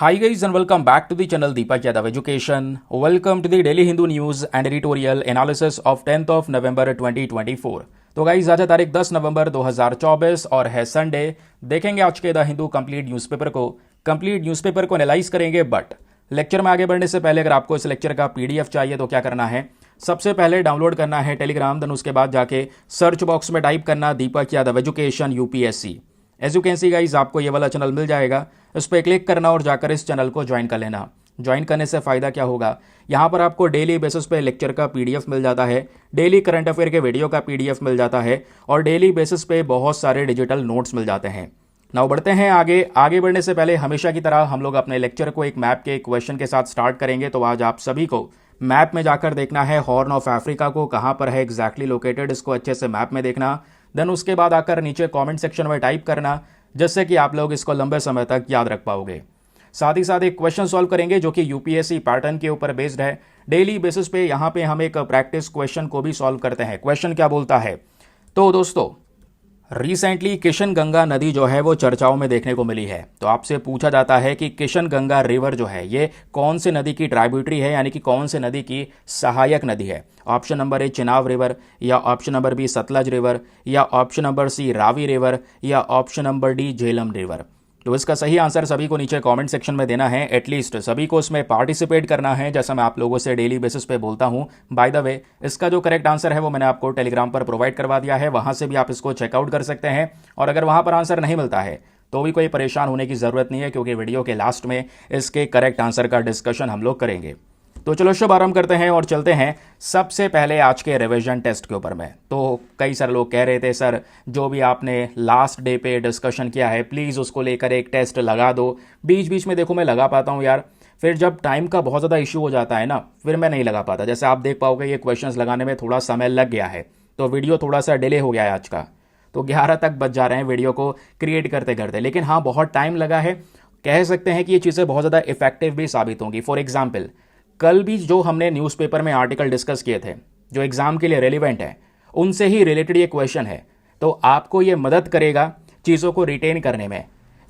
Hi guys and welcome back to the channel Deepak Yadav Education. Welcome to the Daily Hindu News and Editorial Analysis of 10th of November 2024. तो guys आज है तारीख 10 नवंबर 2024 और है Sunday. देखेंगे आज के द हिंदू कंप्लीट न्यूज़पेपर को एनालाइज करेंगे। बट लेक्चर में आगे बढ़ने से पहले अगर आपको इस लेक्चर का पीडीएफ चाहिए तो क्या करना है, सबसे पहले डाउनलोड करना है टेलीग्राम, देन उसके बाद जाके सर्च बॉक्स में टाइप करना Deepak Yadav education UPSC. As you can see guys आपको ये वाला चैनल मिल जाएगा, इस पर क्लिक करना और जाकर इस चैनल को ज्वाइन कर लेना। ज्वाइन करने से फ़ायदा क्या होगा, यहाँ पर आपको डेली बेसिस पे लेक्चर का पीडीएफ मिल जाता है, डेली करंट अफेयर के वीडियो का पीडीएफ मिल जाता है और डेली बेसिस पे बहुत सारे डिजिटल नोट्स मिल जाते हैं। नाउ बढ़ते हैं आगे बढ़ने से पहले हमेशा की तरह हम लोग अपने लेक्चर को एक मैप के क्वेश्चन के साथ स्टार्ट करेंगे। तो आज आप सभी को मैप में जाकर देखना है हॉर्न ऑफ अफ्रीका को कहाँ पर है एग्जैक्टली लोकेटेड, इसको अच्छे से मैप में देखना। देन उसके बाद आकर नीचे कमेंट सेक्शन में टाइप करना, जिससे कि आप लोग इसको लंबे समय तक याद रख पाओगे। साथ ही साथ एक क्वेश्चन सॉल्व करेंगे जो कि यूपीएससी पैटर्न के ऊपर बेस्ड है। डेली बेसिस पे यहाँ पे हम एक प्रैक्टिस क्वेश्चन को भी सॉल्व करते हैं। क्वेश्चन क्या बोलता है, तो दोस्तों रिसेंटली किशन गंगा नदी जो है वो चर्चाओं में देखने को मिली है। तो आपसे पूछा जाता है कि किशन गंगा रिवर जो है ये कौन से नदी की ट्राइब्यूटरी है, यानी कि कौन से नदी की सहायक नदी है। Option number A Chenab river, या option number B Sutlej river, या option number C Ravi river, या option number D Jhelum river. तो इसका सही आंसर सभी को नीचे कमेंट सेक्शन में देना है। एटलीस्ट सभी को इसमें पार्टिसिपेट करना है, जैसा मैं आप लोगों से डेली बेसिस पे बोलता हूं। बाय द वे इसका जो करेक्ट आंसर है वो मैंने आपको टेलीग्राम पर प्रोवाइड करवा दिया है, वहां से भी आप इसको चेकआउट कर सकते हैं। और अगर वहां पर आंसर नहीं मिलता है तो भी कोई परेशान होने की जरूरत नहीं है, क्योंकि वीडियो के लास्ट में इसके करेक्ट आंसर का डिस्कशन हम लोग करेंगे। तो चलो शुभ आरंभ करते हैं और चलते हैं सबसे पहले आज के रिवीजन टेस्ट के ऊपर में। तो कई सारे लोग कह रहे थे सर जो भी आपने लास्ट डे पे डिस्कशन किया है प्लीज़ उसको लेकर एक टेस्ट लगा दो। बीच बीच में देखो मैं लगा पाता हूँ यार, फिर जब टाइम का बहुत ज़्यादा इशू हो जाता है ना फिर मैं नहीं लगा पाता। जैसे आप देख पाओगे ये क्वेश्चंस लगाने में थोड़ा समय लग गया है, तो वीडियो थोड़ा सा डिले हो गया है आज का। तो 11 तक बज जा रहे हैं वीडियो को क्रिएट करते करते, लेकिन हाँ बहुत टाइम लगा है। कह सकते हैं कि ये चीज़ें बहुत ज़्यादा इफेक्टिव भी साबित होंगी। फॉर एग्जाम्पल कल भी जो हमने न्यूज़पेपर में आर्टिकल डिस्कस किए थे जो एग्जाम के लिए रेलिवेंट है, उनसे ही रिलेटेड ये क्वेश्चन है। तो आपको ये मदद करेगा चीज़ों को रिटेन करने में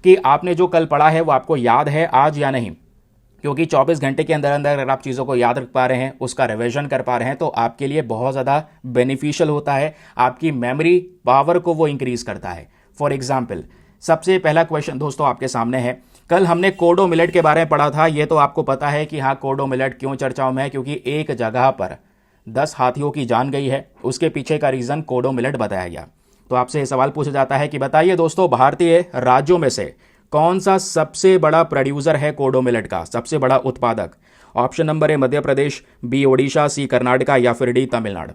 कि आपने जो कल पढ़ा है वो आपको याद है आज या नहीं। क्योंकि 24 घंटे के अंदर अंदर अगर आप चीज़ों को याद रख पा रहे हैं, उसका रिविजन कर पा रहे हैं, तो आपके लिए बहुत ज़्यादा बेनिफिशियल होता है। आपकी मेमोरी पावर को वो इंक्रीज करता है। फॉर एग्जाम्पल सबसे पहला क्वेश्चन दोस्तों आपके सामने है। कल हमने कोडो मिलेट के बारे में पढ़ा था। ये तो आपको पता है कि हाँ कोडो मिलेट क्यों चर्चाओं में है, क्योंकि एक जगह पर 10 हाथियों की जान गई है, उसके पीछे का रीज़न कोडो मिलेट बताया गया। तो आपसे ये सवाल पूछा जाता है कि बताइए दोस्तों भारतीय राज्यों में से कौन सा सबसे बड़ा प्रोड्यूसर है कोडो मिलेट का, सबसे बड़ा उत्पादक। Option number A Madhya Pradesh, B Odisha, C Karnataka, या फिर डी तमिलनाडु।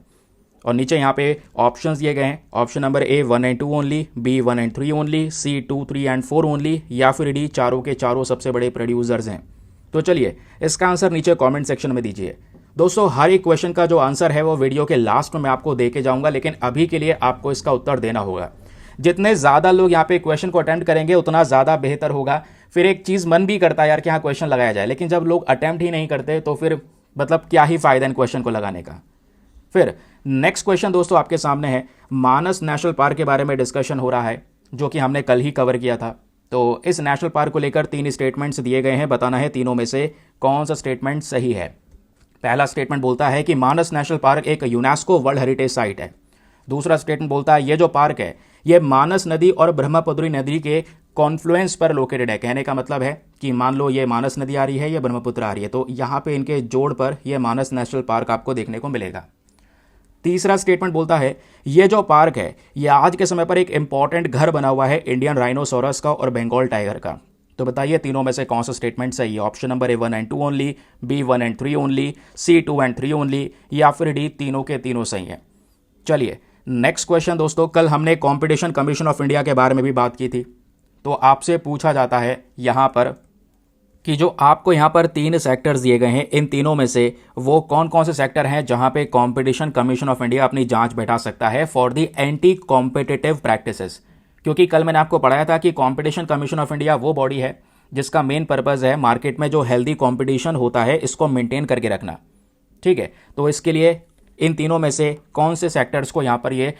और नीचे यहाँ पे ऑप्शंस दिए गए हैं। Option number A 1 and 2 only, B 1 and 3 only, C 2, 3 and 4 only, या फिर डी चारों के चारों सबसे बड़े प्रोड्यूसर्स हैं। तो चलिए इसका आंसर नीचे कमेंट सेक्शन में दीजिए। दोस्तों हर एक क्वेश्चन का जो आंसर है वो वीडियो के लास्ट में मैं आपको दे के जाऊंगा, लेकिन अभी के लिए आपको इसका उत्तर देना होगा। जितने ज़्यादा लोग यहाँ पे क्वेश्चन को अटेम्प्ट करेंगे उतना ज़्यादा बेहतर होगा। फिर एक चीज़ मन भी करता है यार कि हाँ क्वेश्चन लगाया जाए, लेकिन जब लोग अटेम्प्ट ही नहीं करते तो फिर मतलब क्या ही फ़ायदा इन क्वेश्चन को लगाने का। फिर नेक्स्ट क्वेश्चन दोस्तों आपके सामने है, मानस नेशनल पार्क के बारे में डिस्कशन हो रहा है जो कि हमने कल ही कवर किया था। तो इस नेशनल पार्क को लेकर 3 स्टेटमेंट्स दिए गए हैं, बताना है तीनों में से कौन सा स्टेटमेंट सही है। पहला स्टेटमेंट बोलता है कि मानस नेशनल पार्क एक यूनेस्को वर्ल्ड हेरिटेज साइट है। दूसरा स्टेटमेंट बोलता है ये जो पार्क है ये मानस नदी और ब्रह्मपुत्री नदी के कॉन्फ्लुएंस पर लोकेटेड है। कहने का मतलब है कि मान लो ये मानस नदी आ रही है, ये ब्रह्मपुत्र आ रही है, तो यहाँ पे इनके जोड़ पर यह मानस नेशनल पार्क आपको देखने को मिलेगा। तीसरा स्टेटमेंट बोलता है ये जो पार्क है ये आज के समय पर एक इंपॉर्टेंट घर बना हुआ है इंडियन राइनोसोरस का और बंगाल टाइगर का। तो बताइए तीनों में से कौन सा स्टेटमेंट सही है। Option number A 1 and 2 only, B 1 and 3 only, C 2 and 3 only, या फिर डी तीनों के तीनों सही है। चलिए नेक्स्ट क्वेश्चन दोस्तों, कल हमने कंपटीशन कमीशन ऑफ इंडिया के बारे में भी बात की थी। तो आपसे पूछा जाता है यहाँ पर कि जो आपको यहाँ पर 3 सेक्टर्स दिए गए हैं, इन तीनों में से वो कौन कौन से सेक्टर हैं जहाँ पे कंपटीशन कमीशन ऑफ इंडिया अपनी जांच बैठा सकता है for the anti competitive practices. क्योंकि कल मैंने आपको पढ़ाया था कि कंपटीशन कमीशन ऑफ इंडिया वो बॉडी है जिसका मेन पर्पज़ है मार्केट में जो हेल्दी कॉम्पिटिशन होता है इसको मेंटेन करके रखना। ठीक है, तो इसके लिए इन तीनों में से कौन से सेक्टर्स को यहाँ पर ये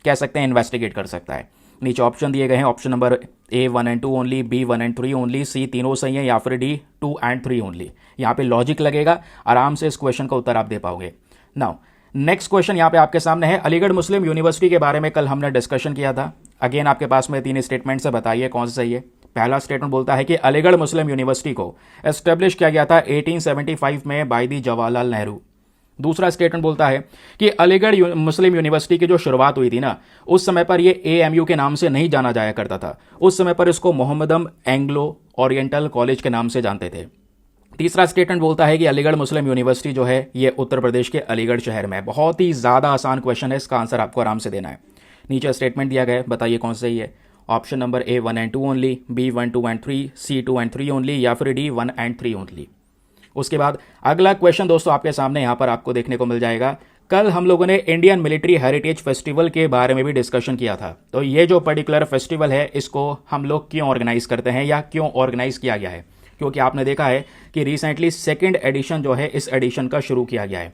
कह सकते हैं इन्वेस्टिगेट कर सकता है। नीचे ऑप्शन दिए गए हैं, option number A 1 and 2 only, B 1 and 3 only, C तीनों सही है, या फिर D 2 and 3 ओनली। यहाँ पे लॉजिक लगेगा, आराम से इस क्वेश्चन का उत्तर आप दे पाओगे। नाउ नेक्स्ट क्वेश्चन यहाँ पे आपके सामने है, अलीगढ़ मुस्लिम यूनिवर्सिटी के बारे में कल हमने डिस्कशन किया था। अगेन आपके पास में 3 स्टेटमेंट्स है, बताइए कौन सा सही है। पहला स्टेटमेंट बोलता है कि अलीगढ़ मुस्लिम यूनिवर्सिटी को एस्टेब्लिश किया गया था 1875 में बाय दी जवाहरलाल नेहरू। दूसरा स्टेटमेंट बोलता है कि अलीगढ़ मुस्लिम यूनिवर्सिटी की जो शुरुआत हुई थी ना, उस समय पर ये AMU के नाम से नहीं जाना जाया करता था, उस समय पर इसको मोहम्मदम एंग्लो ओरिएंटल कॉलेज के नाम से जानते थे। तीसरा स्टेटमेंट बोलता है कि अलीगढ़ मुस्लिम यूनिवर्सिटी जो है ये उत्तर प्रदेश के अलीगढ़ शहर में है। बहुत ही ज़्यादा आसान क्वेश्चन है, इसका आंसर आपको आराम से देना है। नीचे स्टेटमेंट दिया गया है, बताइए कौन सही है। Option number A 1 and 2 only, B 1 2 and 3, C 2 and 3 only, या फिर D 1 and 3 ओनली। उसके बाद अगला क्वेश्चन दोस्तों आपके सामने यहाँ पर आपको देखने को मिल जाएगा। कल हम लोगों ने इंडियन मिलिट्री हेरिटेज फेस्टिवल के बारे में भी डिस्कशन किया था। तो ये जो पर्टिकुलर फेस्टिवल है, इसको हम लोग क्यों ऑर्गेनाइज करते हैं या क्यों ऑर्गेनाइज किया गया है, क्योंकि आपने देखा है कि रिसेंटली 2nd एडिशन जो है इस एडिशन का शुरू किया गया है।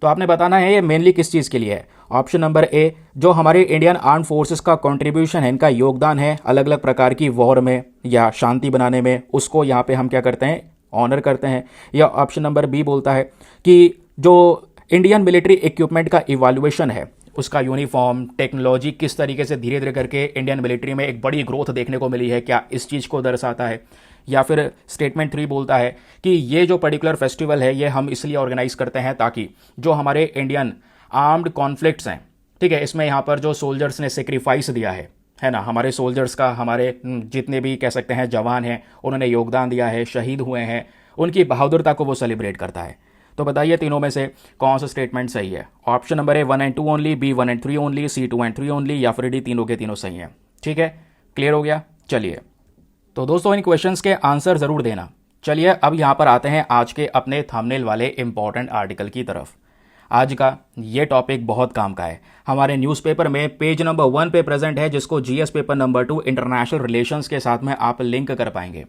तो आपने बताना है ये मेनली किस चीज़ के लिए है। ऑप्शन नंबर A, जो हमारे इंडियन आर्म फोर्सेस का कंट्रीब्यूशन है, इनका योगदान है अलग अलग प्रकार की वॉर में या शांति बनाने में, उसको यहाँ पे हम क्या करते हैं, ऑनर करते हैं। या ऑप्शन नंबर B बोलता है कि जो इंडियन मिलिट्री इक्विपमेंट का इवैल्यूएशन है, उसका यूनिफॉर्म टेक्नोलॉजी किस तरीके से धीरे धीरे करके इंडियन मिलिट्री में एक बड़ी ग्रोथ देखने को मिली है, क्या इस चीज़ को दर्शाता है। या फिर स्टेटमेंट 3 बोलता है कि ये जो पर्टिकुलर फेस्टिवल है ये हम इसलिए ऑर्गेनाइज करते हैं ताकि जो हमारे इंडियन आर्म्ड कॉन्फ्लिक्ट्स हैं, ठीक है, इसमें यहाँ पर जो सोल्जर्स ने सेक्रीफाइस दिया है ना, हमारे सोल्जर्स का, हमारे जितने भी कह सकते हैं जवान हैं, उन्होंने योगदान दिया है, शहीद हुए हैं, उनकी बहादुरता को वो सेलिब्रेट करता है। तो बताइए तीनों में से कौन सा स्टेटमेंट सही है। Option number A 1 and 2 only, B 1 and 3 only, C 2 and 3 only, या फिर D तीनों के तीनों सही हैं। ठीक है, क्लियर हो गया। चलिए तो दोस्तों इन क्वेश्चंस के आंसर ज़रूर देना। चलिए अब यहाँ पर आते हैं आज के अपने थंबनेल वाले इंपॉर्टेंट आर्टिकल की तरफ। आज का ये टॉपिक बहुत काम का है, हमारे न्यूज़पेपर में पेज नंबर 1 पे प्रेजेंट है, जिसको GS paper number 2 international relations के साथ में आप लिंक कर पाएंगे।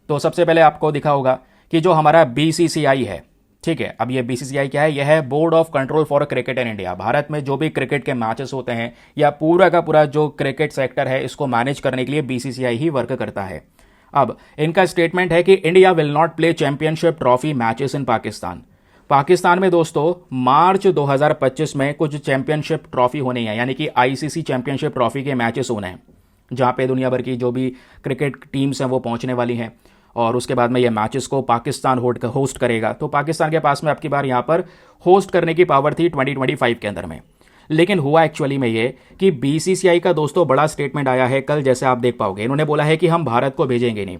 तो सबसे पहले आपको दिखा होगा कि जो हमारा BCCI है, ठीक है, अब ये BCCI क्या है, यह है board of control for cricket in India. Bharat में जो भी क्रिकेट के मैचेस होते हैं या पूरा का पूरा जो क्रिकेट सेक्टर है, इसको मैनेज करने के लिए BCCI ही वर्क करता है। अब इनका स्टेटमेंट है कि India will not play championship trophy matches in Pakistan. Pakistan में दोस्तों मार्च 2025 में कुछ चैंपियनशिप ट्रॉफी होनी है, यानी कि ICC चैंपियनशिप ट्रॉफी के मैचेस होने हैं, जहां पे दुनिया भर की जो भी क्रिकेट टीम्स हैं वो पहुंचने वाली हैं। और उसके बाद में ये मैचेस को पाकिस्तान होस्ट करेगा। तो पाकिस्तान के पास में आपकी बार यहाँ पर होस्ट करने की पावर थी 2025 के अंदर में। लेकिन हुआ एक्चुअली में ये कि BCCI का दोस्तों बड़ा स्टेटमेंट आया है कल, जैसे आप देख पाओगे। इन्होंने बोला है कि हम भारत को भेजेंगे नहीं,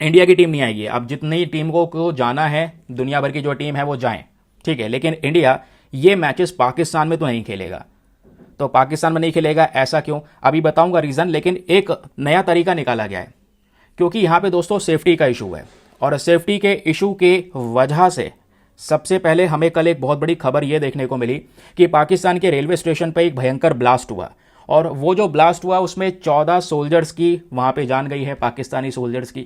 इंडिया की टीम नहीं आएगी। अब जितनी टीम को जाना है, दुनिया भर की जो टीम है वो जाएं, ठीक है, लेकिन इंडिया ये मैचेस पाकिस्तान में तो नहीं खेलेगा। तो पाकिस्तान में नहीं खेलेगा, ऐसा क्यों, अभी बताऊंगा रीज़न। लेकिन एक नया तरीका निकाला गया है, क्योंकि यहाँ पे दोस्तों सेफ्टी का इशू है, और सेफ्टी के इशू के वजह से सबसे पहले हमें कल एक बहुत बड़ी खबर ये देखने को मिली कि पाकिस्तान के रेलवे स्टेशन पर एक भयंकर ब्लास्ट हुआ, और वो जो ब्लास्ट हुआ उसमें 14 सोल्जर्स की वहाँ पे जान गई है, पाकिस्तानी सोल्जर्स की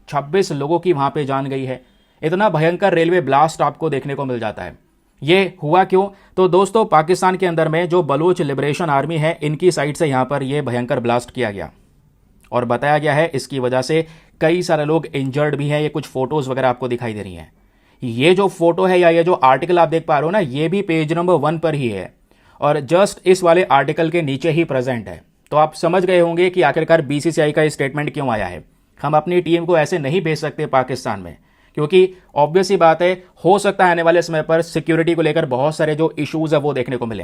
26 लोगों की वहाँ पे जान गई है। इतना भयंकर रेलवे ब्लास्ट आपको देखने को मिल जाता है। ये हुआ क्यों, तो दोस्तों पाकिस्तान के अंदर में जो बलूच लिबरेशन आर्मी है, इनकी साइड से यहाँ पर यह भयंकर ब्लास्ट किया गया, और बताया गया है इसकी वजह से कई सारे लोग इंजर्ड भी हैं। ये कुछ फोटोज वगैरह आपको दिखाई दे रही हैं। ये जो फोटो है या ये जो आर्टिकल आप देख पा रहे हो ना, ये भी पेज नंबर 1 पर ही है, और जस्ट इस वाले आर्टिकल के नीचे ही प्रेजेंट है। तो आप समझ गए होंगे कि आखिरकार BCCI का स्टेटमेंट क्यों आया है। हम अपनी टीम को ऐसे नहीं भेज सकते पाकिस्तान में, क्योंकि ऑब्वियस ही बात है, हो सकता है आने वाले समय पर सिक्योरिटी को लेकर बहुत सारे जो इश्यूज है वो देखने को मिले।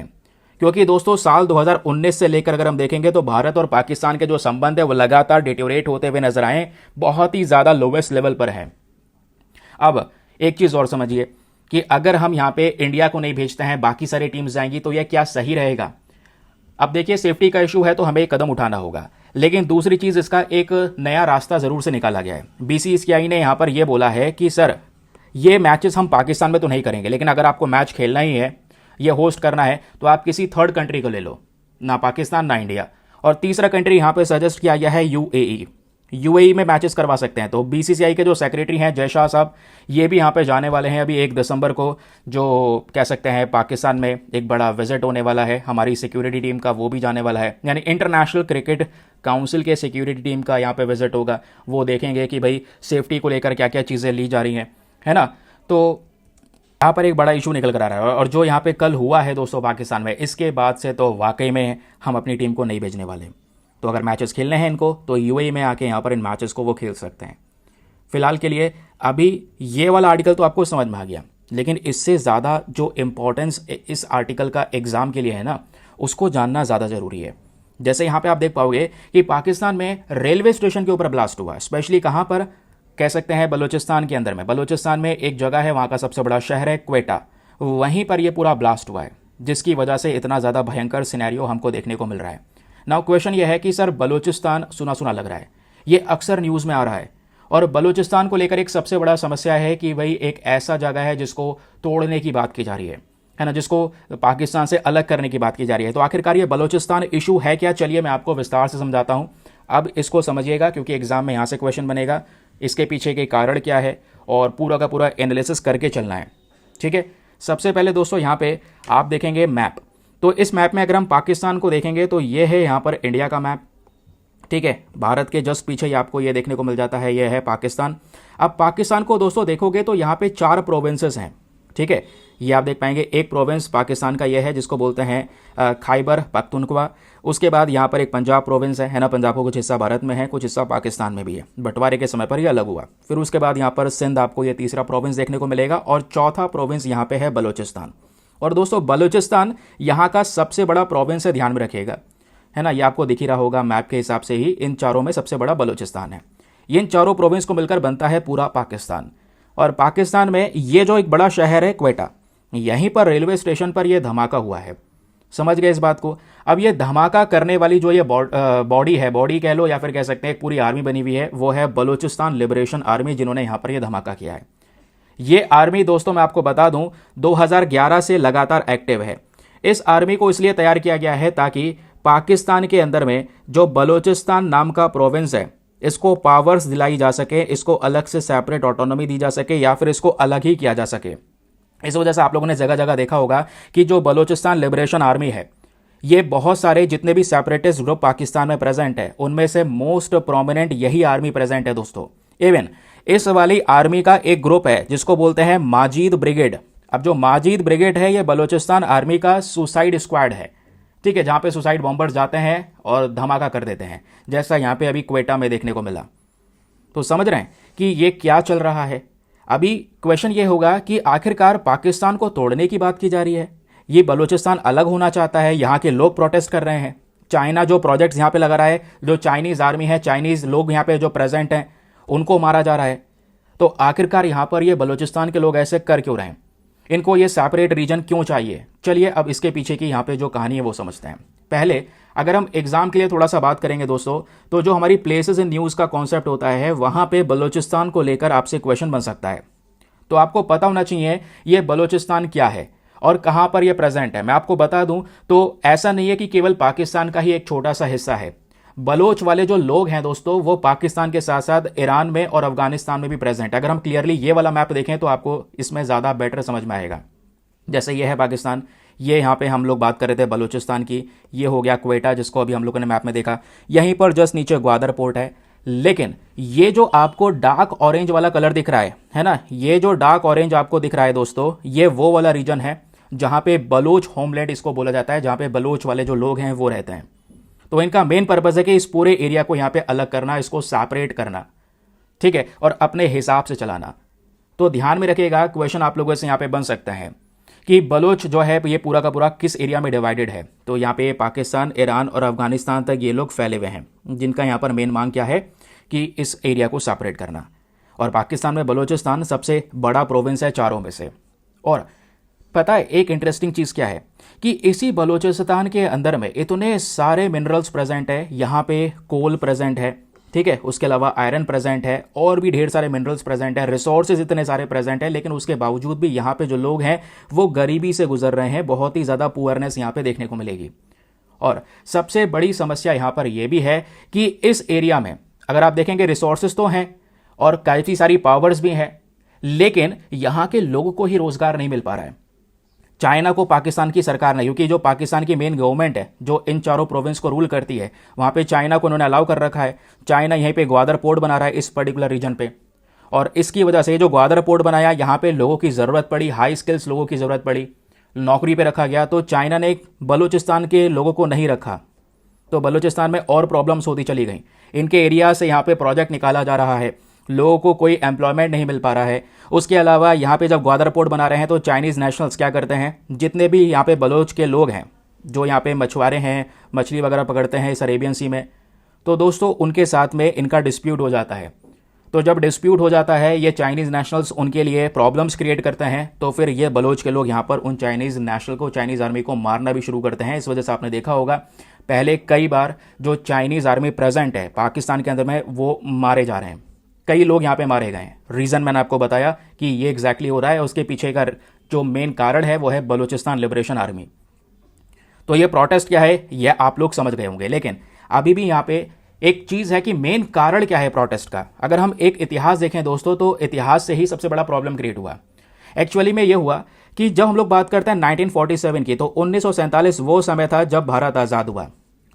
क्योंकि दोस्तों साल 2019 से लेकर अगर हम देखेंगे तो भारत और पाकिस्तान के जो संबंध है वो लगातार डिटोरेट होते हुए नजर आए, बहुत ही ज़्यादा लोवेस्ट लेवल पर है। अब एक चीज़ और समझिए कि अगर हम यहाँ पे इंडिया को नहीं भेजते हैं, बाकी सारी टीम्स जाएंगी, तो यह क्या सही रहेगा। अब देखिए सेफ्टी का इशू है तो हमें एक कदम उठाना होगा, लेकिन दूसरी चीज़ इसका एक नया रास्ता ज़रूर से निकाला गया है। BCCI ने यहाँ पर यह बोला है कि सर ये मैचेस हम पाकिस्तान में तो नहीं करेंगे, लेकिन अगर आपको मैच खेलना ही है, ये होस्ट करना है, तो आप किसी थर्ड कंट्री को ले लो, ना पाकिस्तान ना इंडिया। और तीसरा कंट्री यहाँ पे सजेस्ट किया गया है UAE। यूएई में मैचेस करवा सकते हैं। तो बीसीसीआई के जो सेक्रेटरी हैं जय शाह साहब, ये भी यहाँ पे जाने वाले हैं अभी 1 दिसंबर को, जो कह सकते हैं पाकिस्तान में एक बड़ा विजिट होने वाला है हमारी सिक्योरिटी टीम का, वो भी जाने वाला है। यानी इंटरनेशनल क्रिकेट काउंसिल के सिक्योरिटी टीम का यहाँ पे विजिट होगा। वो देखेंगे कि भाई सेफ्टी को लेकर क्या क्या चीज़ें ली जा रही हैं, है ना। तो यहाँ पर एक बड़ा इशू निकल कर आ रहा है। और जो यहाँ पे कल हुआ है दोस्तों पाकिस्तान में, इसके बाद से तो वाकई में हम अपनी टीम को नहीं भेजने वाले। तो अगर मैचेस खेलने हैं इनको, तो यूएई में आके यहाँ पर इन मैचेस को वो खेल सकते हैं। फिलहाल के लिए अभी ये वाला आर्टिकल तो आपको समझ में आ गया, लेकिन इससे ज़्यादा जो इम्पोर्टेंस इस आर्टिकल का एग्ज़ाम के लिए है ना, उसको जानना ज़्यादा ज़रूरी है। जैसे यहाँ पे आप देख पाओगे कि पाकिस्तान में रेलवे स्टेशन के ऊपर ब्लास्ट हुआ, स्पेशली कहाँ पर, कह सकते हैं बलूचिस्तान के अंदर में। बलूचिस्तान में एक जगह है, वहाँ का सबसे बड़ा शहर है क्वेटा, वहीं पर यह पूरा ब्लास्ट हुआ है, जिसकी वजह से इतना ज़्यादा भयंकर सिनेरियो हमको देखने को मिल रहा है। नाउ क्वेश्चन यह है कि सर बलूचिस्तान सुना सुना लग रहा है, ये अक्सर न्यूज़ में आ रहा है, और बलूचिस्तान को लेकर एक सबसे बड़ा समस्या है कि भाई एक ऐसा जगह है जिसको तोड़ने की बात की जा रही है ना, जिसको पाकिस्तान से अलग करने की बात की जा रही है। तो आखिरकार ये बलूचिस्तान इशू है क्या? चलिए मैं आपको विस्तार से समझाता हूँ। अब इसको समझिएगा, क्योंकि एग्जाम में यहाँ से क्वेश्चन बनेगा, इसके पीछे के कारण क्या है, और पूरा का पूरा एनालिसिस करके चलना है, ठीक है। सबसे पहले दोस्तों यहाँ पे आप देखेंगे मैप। तो इस मैप में अगर हम पाकिस्तान को देखेंगे तो ये है यहाँ पर इंडिया का मैप, ठीक है। भारत के जस्ट पीछे ही आपको ये देखने को मिल जाता है, ये है पाकिस्तान। अब पाकिस्तान को दोस्तों देखोगे तो यहाँ पे 4 प्रोविंसेस हैं, ठीक है। ये आप देख पाएंगे, एक प्रोविंस पाकिस्तान का ये है जिसको बोलते हैं खैबर पख्तूनख्वा। उसके बाद यहाँ पर एक पंजाब प्रोविंस है ना, पंजाब को कुछ हिस्सा भारत में है, कुछ हिस्सा पाकिस्तान में भी है, बंटवारे के समय पर ये अलग हुआ। फिर उसके बाद यहाँ पर सिंध, आपको ये तीसरा प्रोविंस देखने को मिलेगा, और चौथा प्रोविंस यहाँ पे है बलूचिस्तान। और दोस्तों बलूचिस्तान यहाँ का सबसे बड़ा प्रोविंस है, ध्यान में रखिएगा, है ना। ये आपको दिख ही रहा होगा मैप के हिसाब से ही, इन चारों में सबसे बड़ा बलूचिस्तान है। ये इन चारों प्रोविंस को मिलकर बनता है पूरा पाकिस्तान। और पाकिस्तान में ये जो एक बड़ा शहर है क्वेटा, यहीं पर रेलवे स्टेशन पर यह धमाका हुआ है। समझ गए इस बात को? अब ये धमाका करने वाली जो ये बॉडी है, बॉडी कह लो या फिर कह सकते हैं एक पूरी आर्मी बनी हुई है, वो है बलूचिस्तान लिबरेशन आर्मी, जिन्होंने यहाँ पर यह धमाका किया है। ये आर्मी दोस्तों मैं आपको बता दूं 2011 से लगातार एक्टिव है। इस आर्मी को इसलिए तैयार किया गया है ताकि पाकिस्तान के अंदर में जो बलूचिस्तान नाम का प्रोविंस है, इसको पावर्स दिलाई जा सके, इसको अलग से सेपरेट ऑटोनॉमी दी जा सके, या फिर इसको अलग ही किया जा सके। इस वजह से आप लोगों ने जगह जगह देखा होगा कि जो बलूचिस्तान लिबरेशन आर्मी है, ये बहुत सारे जितने भी सेपरेटिस्ट ग्रुप पाकिस्तान में प्रेजेंट है, उनमें से मोस्ट प्रोमिनेंट यही आर्मी प्रेजेंट है दोस्तों। इवन इस वाली आर्मी का एक ग्रुप है जिसको बोलते हैं माजिद ब्रिगेड। अब जो माजिद ब्रिगेड है, ये बलूचिस्तान आर्मी का सुसाइड स्क्वाड है, ठीक है, जहां पे सुसाइड बॉम्बर्स जाते हैं और धमाका कर देते हैं, जैसा यहां पे अभी क्वेटा में देखने को मिला। तो समझ रहे हैं कि ये क्या चल रहा है। अभी क्वेश्चन ये होगा कि आखिरकार पाकिस्तान को तोड़ने की बात की जा रही है, ये बलूचिस्तान अलग होना चाहता है, यहाँ के लोग प्रोटेस्ट कर रहे हैं, चाइना जो प्रोजेक्ट्स यहाँ पे लगा रहा है, जो चाइनीज आर्मी है, चाइनीज लोग यहाँ पे जो प्रेजेंट हैं, उनको मारा जा रहा है। तो आखिरकार यहाँ पर ये बलूचिस्तान के लोग ऐसे कर क्यों रहे हैं, इनको ये सेपरेट रीजन क्यों चाहिए? चलिए अब इसके पीछे की यहाँ पे जो कहानी है वो समझते हैं। पहले अगर हम एग्जाम के लिए थोड़ा सा बात करेंगे दोस्तों, तो जो हमारी प्लेसेस इन न्यूज़ का कॉन्सेप्ट होता है, वहाँ पे बलूचिस्तान को लेकर आपसे क्वेश्चन बन सकता है। तो आपको पता होना चाहिए ये बलूचिस्तान क्या है और कहाँ पर ये प्रेजेंट है। मैं आपको बता दूं तो ऐसा नहीं है कि केवल पाकिस्तान का ही एक छोटा सा हिस्सा है। बलोच वाले जो लोग हैं दोस्तों, वो पाकिस्तान के साथ साथ ईरान में और अफगानिस्तान में भी प्रेजेंट है। अगर हम क्लियरली ये वाला मैप देखें तो आपको इसमें ज़्यादा बेटर समझ में आएगा। जैसे ये है पाकिस्तान, ये यहाँ पे हम लोग बात कर रहे थे बलूचिस्तान की, ये हो गया क्वेटा जिसको अभी हम लोगों ने मैप में देखा, यहीं पर जस्ट नीचे ग्वादर पोर्ट है। लेकिन ये जो आपको डार्क ऑरेंज वाला कलर दिख रहा है ना, ये जो डार्क ऑरेंज आपको दिख रहा है दोस्तों, ये वो वाला रीजन है जहाँ पे बलोच होमलैंड इसको बोला जाता है, जहाँ पे बलोच वाले जो लोग हैं वो रहते हैं। तो इनका मेन पर्पज है कि इस पूरे एरिया को यहाँ पे अलग करना, इसको सेपरेट करना, ठीक है, और अपने हिसाब से चलाना। तो ध्यान में रखिएगा, क्वेश्चन आप लोगों से यहाँ पे बन सकता है कि बलोच जो है ये पूरा का पूरा किस एरिया में डिवाइडेड है। तो यहाँ पे पाकिस्तान, ईरान और अफगानिस्तान तक ये लोग फैले हुए हैं, जिनका यहाँ पर मेन मांग क्या है कि इस एरिया को सेपरेट करना। और पाकिस्तान में बलूचिस्तान सबसे बड़ा प्रोविंस है चारों में से। और पता है एक इंटरेस्टिंग चीज़ क्या है कि इसी बलूचिस्तान के अंदर में इतने सारे मिनरल्स प्रेजेंट है। यहाँ पे कोल प्रेजेंट है, ठीक है, उसके अलावा आयरन प्रेजेंट है, और भी ढेर सारे मिनरल्स प्रेजेंट है, रिसोर्सेज इतने सारे प्रेजेंट है। लेकिन उसके बावजूद भी यहाँ पे जो लोग हैं वो गरीबी से गुजर रहे हैं, बहुत ही ज़्यादा पुअरनेस यहाँ पे देखने को मिलेगी। और सबसे बड़ी समस्या यहाँ पर यह भी है कि इस एरिया में अगर आप देखेंगे रिसोर्सेज तो हैं और काफ़ी सारी पावर्स भी हैं, लेकिन यहाँ के लोगों को ही रोज़गार नहीं मिल पा रहा है। चाइना को पाकिस्तान की सरकार ने, क्योंकि जो पाकिस्तान की मेन गवर्नमेंट है जो इन चारों प्रोविंस को रूल करती है, वहाँ पे चाइना को उन्होंने अलाउ कर रखा है। चाइना यहीं पे ग्वादर पोर्ट बना रहा है इस पर्टिकुलर रीजन पे, और इसकी वजह से जो ग्वादर पोर्ट बनाया, यहाँ पे लोगों की ज़रूरत पड़ी, हाई स्किल्स लोगों की ज़रूरत पड़ी, नौकरी पे रखा गया। तो चाइना ने बलूचिस्तान के लोगों को नहीं रखा, तो बलूचिस्तान में और प्रॉब्लम्स होती चली गई। इनके एरिया से यहाँ पे प्रोजेक्ट निकाला जा रहा है, लोगों को कोई एम्प्लॉयमेंट नहीं मिल पा रहा है। उसके अलावा यहाँ पे जब ग्वादर पोर्ट बना रहे हैं तो चाइनीज़ नेशनल्स क्या करते हैं, जितने भी यहाँ पे बलोच के लोग हैं जो यहाँ पे मछुआरे हैं, मछली वगैरह पकड़ते हैं इस अरेबियन सी में, तो दोस्तों उनके साथ में इनका डिस्प्यूट हो जाता है। तो जब डिस्प्यूट हो जाता है, ये चाइनीज़ नेशनल्स उनके लिए प्रॉब्लम्स क्रिएट करते हैं, तो फिर ये बलोच के लोग यहाँ पर उन चाइनीज़ नेशनल को, चाइनीज़ आर्मी को मारना भी शुरू करते हैं। इस वजह से आपने देखा होगा पहले कई बार जो चाइनीज़ आर्मी प्रेजेंट है पाकिस्तान के अंदर में वो मारे जा रहे हैं, कई लोग यहाँ पे मारे गए हैं। रीज़न मैंने आपको बताया कि ये एग्जैक्टली हो रहा है, उसके पीछे का जो मेन कारण है वो है बलूचिस्तान लिबरेशन आर्मी। तो ये प्रोटेस्ट क्या है ये आप लोग समझ गए होंगे, लेकिन अभी भी यहाँ पे एक चीज़ है कि मेन कारण क्या है प्रोटेस्ट का। अगर हम एक इतिहास देखें दोस्तों, तो इतिहास से ही सबसे बड़ा प्रॉब्लम क्रिएट हुआ। एक्चुअली में ये हुआ कि जब हम लोग बात करते हैं 1947 की, तो 1947 वो समय था जब भारत आज़ाद हुआ,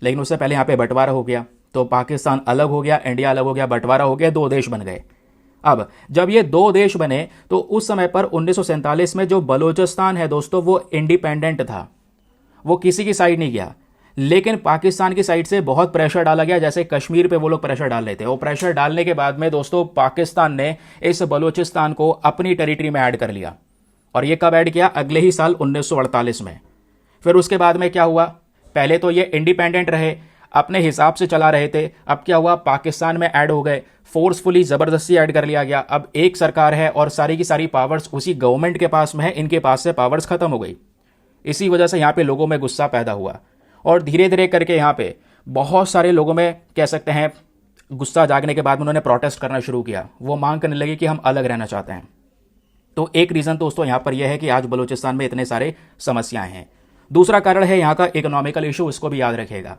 लेकिन उससे पहले यहाँ पे बंटवारा हो गया, तो पाकिस्तान अलग हो गया, इंडिया अलग हो गया, बंटवारा हो गया, दो देश बन गए। अब जब ये दो देश बने तो उस समय पर 1947 में जो बलूचिस्तान है दोस्तों वो इंडिपेंडेंट था, वो किसी की साइड नहीं गया। लेकिन पाकिस्तान की साइड से बहुत प्रेशर डाला गया, जैसे कश्मीर पे वो लोग प्रेशर डाल रहे थे। वो प्रेशर डालने के बाद में दोस्तों पाकिस्तान ने इस बलूचिस्तान को अपनी टेरिटरी में ऐड कर लिया, और ये कब ऐड किया, अगले ही साल 1948 में। फिर उसके बाद में क्या हुआ, पहले तो ये इंडिपेंडेंट रहे, अपने हिसाब से चला रहे थे, अब क्या हुआ पाकिस्तान में ऐड हो गए, फोर्सफुली ज़बरदस्ती ऐड कर लिया गया। अब एक सरकार है और सारी की सारी पावर्स उसी गवर्नमेंट के पास में है, इनके पास से पावर्स खत्म हो गई। इसी वजह से यहाँ पे लोगों में गुस्सा पैदा हुआ, और धीरे धीरे करके यहाँ पे बहुत सारे लोगों में कह सकते हैं गुस्सा जागने के बाद उन्होंने प्रोटेस्ट करना शुरू किया। वो मांग करने लगे कि हम अलग रहना चाहते हैं। तो एक रीज़न दोस्तों यहाँ पर यह है कि आज बलूचिस्तान में इतने सारे समस्याएं हैं। दूसरा कारण है यहाँ का इकोनॉमिकल इशू, इसको भी याद रखिएगा,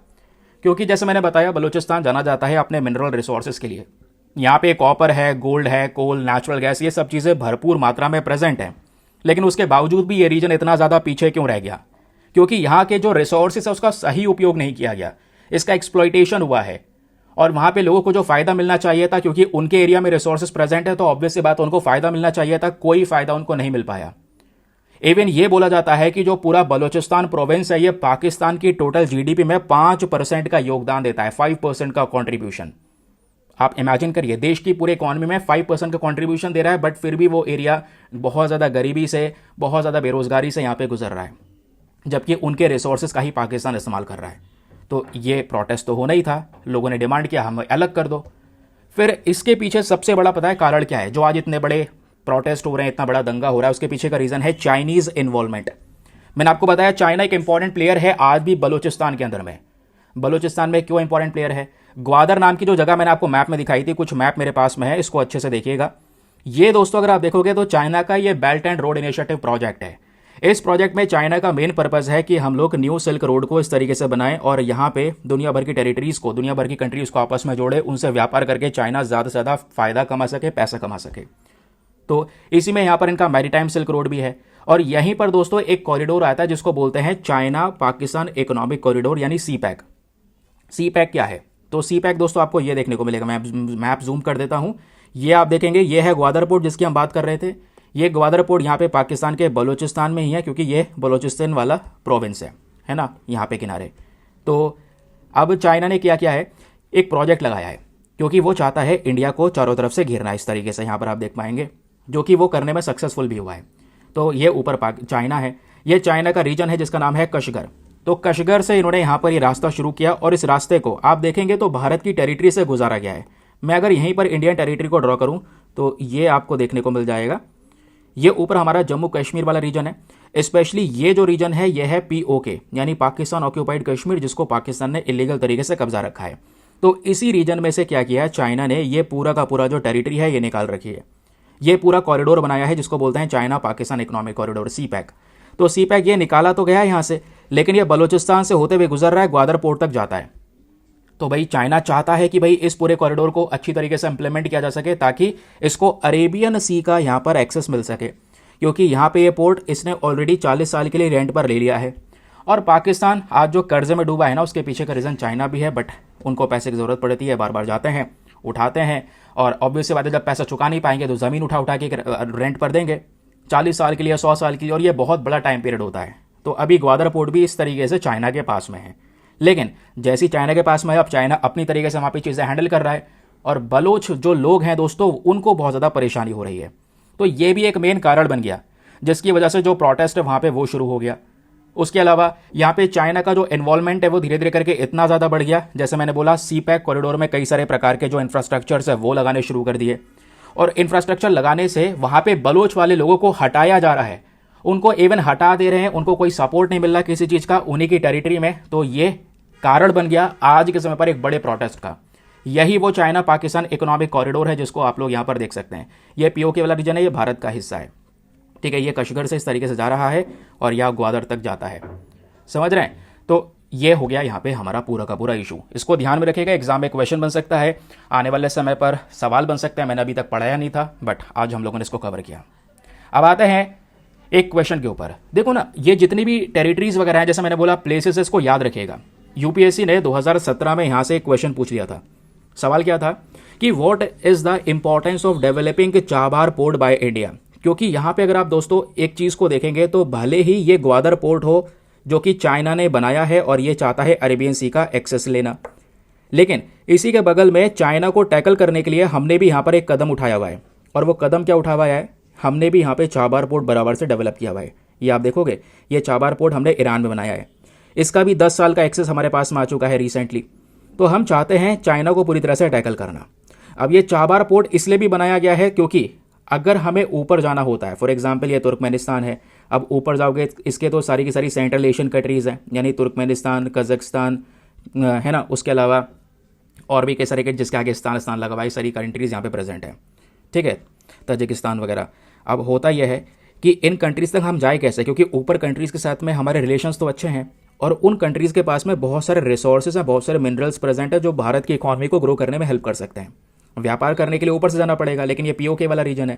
क्योंकि जैसे मैंने बताया बलूचिस्तान जाना जाता है अपने मिनरल रिसोर्सेज के लिए। यहाँ पे कॉपर है, गोल्ड है, कोल, नेचुरल गैस, ये सब चीज़ें भरपूर मात्रा में प्रेजेंट हैं। लेकिन उसके बावजूद भी ये रीजन इतना ज़्यादा पीछे क्यों रह गया, क्योंकि यहाँ के जो रिसोर्सेज है उसका सही उपयोग नहीं किया गया, इसका एक्सप्लॉइटेशन हुआ है। और वहाँ पे लोगों को जो फ़ायदा मिलना चाहिए था, क्योंकि उनके एरिया में रिसोर्सेज प्रेजेंट है तो ऑब्वियस सी बात उनको फ़ायदा मिलना चाहिए था, कोई फ़ायदा उनको नहीं मिल पाया। इवन ये बोला जाता है कि जो पूरा बलूचिस्तान प्रोविंस है ये पाकिस्तान की टोटल जीडीपी में 5% का योगदान देता है, 5% का कॉन्ट्रीब्यूशन। आप इमेजिन करिए, देश की पूरे इकॉनमी में 5% का कॉन्ट्रीब्यूशन दे रहा है, बट फिर भी वो एरिया बहुत ज़्यादा गरीबी से, बहुत ज़्यादा बेरोजगारी से यहाँ पे गुजर रहा है, जबकि उनके रिसोर्सेज का ही पाकिस्तान इस्तेमाल कर रहा है। तो ये प्रोटेस्ट तो होना ही था, लोगों ने डिमांड किया हमें अलग कर दो। फिर इसके पीछे सबसे बड़ा पता है कारण क्या है, जो आज इतने बड़े प्रोटेस्ट हो रहे हैं, इतना बड़ा दंगा हो रहा है, उसके पीछे का रीज़न है चाइनीज़ इन्वॉल्वमेंट। मैंने आपको बताया चाइना एक इंपॉर्टेंट प्लेयर है आज भी बलूचिस्तान के अंदर में। बलूचिस्तान में क्यों इंपॉर्टेंट प्लेयर है, ग्वादर नाम की जो जगह मैंने आपको मैप में दिखाई थी, कुछ मैप मेरे पास में है, इसको अच्छे से देखिएगा। ये दोस्तों अगर आप देखोगे तो चाइना का ये belt and road initiative project है। इस प्रोजेक्ट में चाइना का मेन पर्पज़ है कि हम लोग न्यू सिल्क रोड को इस तरीके से बनाएं और यहाँ पे दुनिया भर की टेरिटरीज़ को, दुनिया भर की कंट्रीज़ को आपस में जोड़े, उनसे व्यापार करके चाइना ज़्यादा से ज़्यादा फ़ायदा कमा सके, पैसा कमा सके। तो इसी में यहाँ पर इनका मैरीटाइम सिल्क रोड भी है, और यहीं पर दोस्तों एक कॉरिडोर आता है जिसको बोलते हैं चाइना पाकिस्तान इकोनॉमिक कॉरिडोर, यानी सीपैक। सीपैक क्या है, तो सीपैक दोस्तों आपको ये देखने को मिलेगा, मैं मैप जूम कर देता हूँ। ये आप देखेंगे, ये है ग्वादर पोर्ट जिसकी हम बात कर रहे थे। ये ग्वादर पोर्ट यहाँ पे पाकिस्तान के बलूचिस्तान में ही है, क्योंकि ये बलूचिस्तान वाला प्रोविंस है ना, यहाँ पे किनारे। तो अब चाइना ने क्या किया है, एक प्रोजेक्ट लगाया है, क्योंकि वो चाहता है इंडिया को चारों तरफ से घेरना, इस तरीके से यहाँ पर आप देख पाएंगे, जो कि वो करने में सक्सेसफुल भी हुआ है। तो ये ऊपर चाइना है, ये चाइना का रीजन है जिसका नाम है कशगर। तो कशगर से इन्होंने यहाँ पर ये रास्ता शुरू किया, और इस रास्ते को आप देखेंगे तो भारत की टेरिटरी से गुजारा गया है। मैं अगर यहीं पर इंडियन टेरिटरी को ड्रॉ करूँ तो ये आपको देखने को मिल जाएगा। ये ऊपर हमारा जम्मू कश्मीर वाला रीजन है। स्पेशली ये जो रीजन है ये है POK, यानी पाकिस्तान ऑक्यूपाइड कश्मीर, जिसको पाकिस्तान ने इलीगल तरीके से कब्जा रखा है। तो इसी रीजन में से क्या किया है चाइना ने, ये पूरा का पूरा जो टेरिटरी है ये निकाल रखी है। ये पूरा कॉरिडोर बनाया है जिसको बोलते हैं China Pakistan economic corridor, CPEC. तो सीपैक ये निकाला तो गया है यहाँ से, लेकिन ये बलूचिस्तान से होते हुए गुजर रहा है, ग्वादर पोर्ट तक जाता है। तो भाई चाइना चाहता है कि भाई इस पूरे कॉरिडोर को अच्छी तरीके से इंप्लीमेंट किया जा सके ताकि इसको अरेबियन सी का यहाँ पर एक्सेस मिल सके, क्योंकि यहाँ पे ये पोर्ट इसने ऑलरेडी 40 साल के लिए रेंट पर ले लिया है। और पाकिस्तान आज जो कर्जे में डूबा है ना, उसके पीछे का रीज़न चाइना भी है, बट उनको पैसे की ज़रूरत पड़ती है, बार बार जाते हैं उठाते हैं, और ऑब्वियस सी बात है जब पैसा चुका नहीं पाएंगे तो ज़मीन उठा उठा के रेंट पर देंगे 40 साल के लिए, 100 साल के लिए, और ये बहुत बड़ा टाइम पीरियड होता है। तो अभी ग्वादर पोर्ट भी इस तरीके से चाइना के पास में है, लेकिन जैसी चाइना के पास में है अब चाइना अपनी तरीके से वहाँ पे चीज़ें हैंडल कर रहा है, और बलोच जो लोग हैं दोस्तों उनको बहुत ज़्यादा परेशानी हो रही है। तो ये भी एक मेन कारण बन गया जिसकी वजह से जो प्रोटेस्ट है वहाँ पे वो शुरू हो गया। उसके अलावा यहाँ पे चाइना का जो इन्वॉल्वमेंट है वो धीरे धीरे करके इतना ज़्यादा बढ़ गया, जैसे मैंने बोला सी पैक कॉरिडोर में कई सारे प्रकार के जो इंफ्रास्ट्रक्चर्स है वो लगाने शुरू कर दिए, और इंफ्रास्ट्रक्चर लगाने से वहाँ पे बलोच वाले लोगों को हटाया जा रहा है, उनको इवन हटा दे रहे हैं, उनको कोई सपोर्ट नहीं मिल रहा किसी चीज़ का उन्हीं की टेरिटरी में। तो ये कारण बन गया आज के समय पर एक बड़े प्रोटेस्ट का। यही वो चाइना पाकिस्तान इकोनॉमिक कॉरिडोर है जिसको आप लोग यहाँ पर देख सकते हैं। ये पीओके वाला रीजन है, ये भारत का हिस्सा है, ठीक है। ये कश्मीर से इस तरीके से जा रहा है और यह ग्वादर तक जाता है, समझ रहे हैं। तो ये हो गया यहाँ पे हमारा पूरा का पूरा इशू। इसको ध्यान में रखिएगा, एग्जाम में क्वेश्चन बन सकता है, आने वाले समय पर सवाल बन सकता है। मैंने अभी तक पढ़ाया नहीं था बट आज हम लोगों ने इसको कवर किया। अब आते हैं एक क्वेश्चन के ऊपर। देखो ना, ये जितनी भी टेरिटरीज वगैरह हैं, जैसे मैंने बोला प्लेसेस, इसको याद रखिएगा। यूपीएससी ने 2017 में यहाँ से एक क्वेश्चन पूछ लिया था। सवाल क्या था कि what is the importance of developing Chabahar port by India. क्योंकि यहाँ पे अगर आप दोस्तों एक चीज़ को देखेंगे तो भले ही ये ग्वादर पोर्ट हो जो कि चाइना ने बनाया है और ये चाहता है अरेबियन सी का एक्सेस लेना, लेकिन इसी के बगल में चाइना को टैकल करने के लिए हमने भी यहाँ पर एक कदम उठाया हुआ है। और वो कदम क्या उठाया हुआ है, हमने भी यहाँ पे चाबार पोर्ट बराबर से डेवलप किया हुआ है। ये आप देखोगे, ये चाबार पोर्ट हमने ईरान में बनाया है, इसका भी 10 साल का एक्सेस हमारे पास में आ चुका है रिसेंटली। तो हम चाहते हैं चाइना को पूरी तरह से टैकल करना। अब ये चाबार पोर्ट इसलिए भी बनाया गया है क्योंकि अगर हमें ऊपर जाना होता है, फॉर एग्जांपल ये तुर्कमेनिस्तान है, अब ऊपर जाओगे इसके तो सारी की सारी सेंट्रल एशियन कंट्रीज़ हैं, यानी तुर्कमेनिस्तान, कजाकिस्तान है ना, उसके अलावा और भी कई सारे के जिसके आगे स्थान लगा हुआ है, सारी कंट्रीज़ यहाँ पे प्रेजेंट है, ठीक है, तजिकिस्तान वगैरह। अब होता यह है कि इन कंट्रीज़ तक हम जाए कैसे, क्योंकि ऊपर कंट्रीज़ के साथ में हमारे रिलेशंस तो अच्छे हैं और उन कंट्रीज़ के पास में बहुत सारे रिसोर्सेज हैं, बहुत सारे मिनरल्स प्रेजेंट है जो भारत की इकॉनमी को ग्रो करने में हेल्प कर सकते हैं। व्यापार करने के लिए ऊपर से जाना पड़ेगा, लेकिन ये पीओके वाला रीजन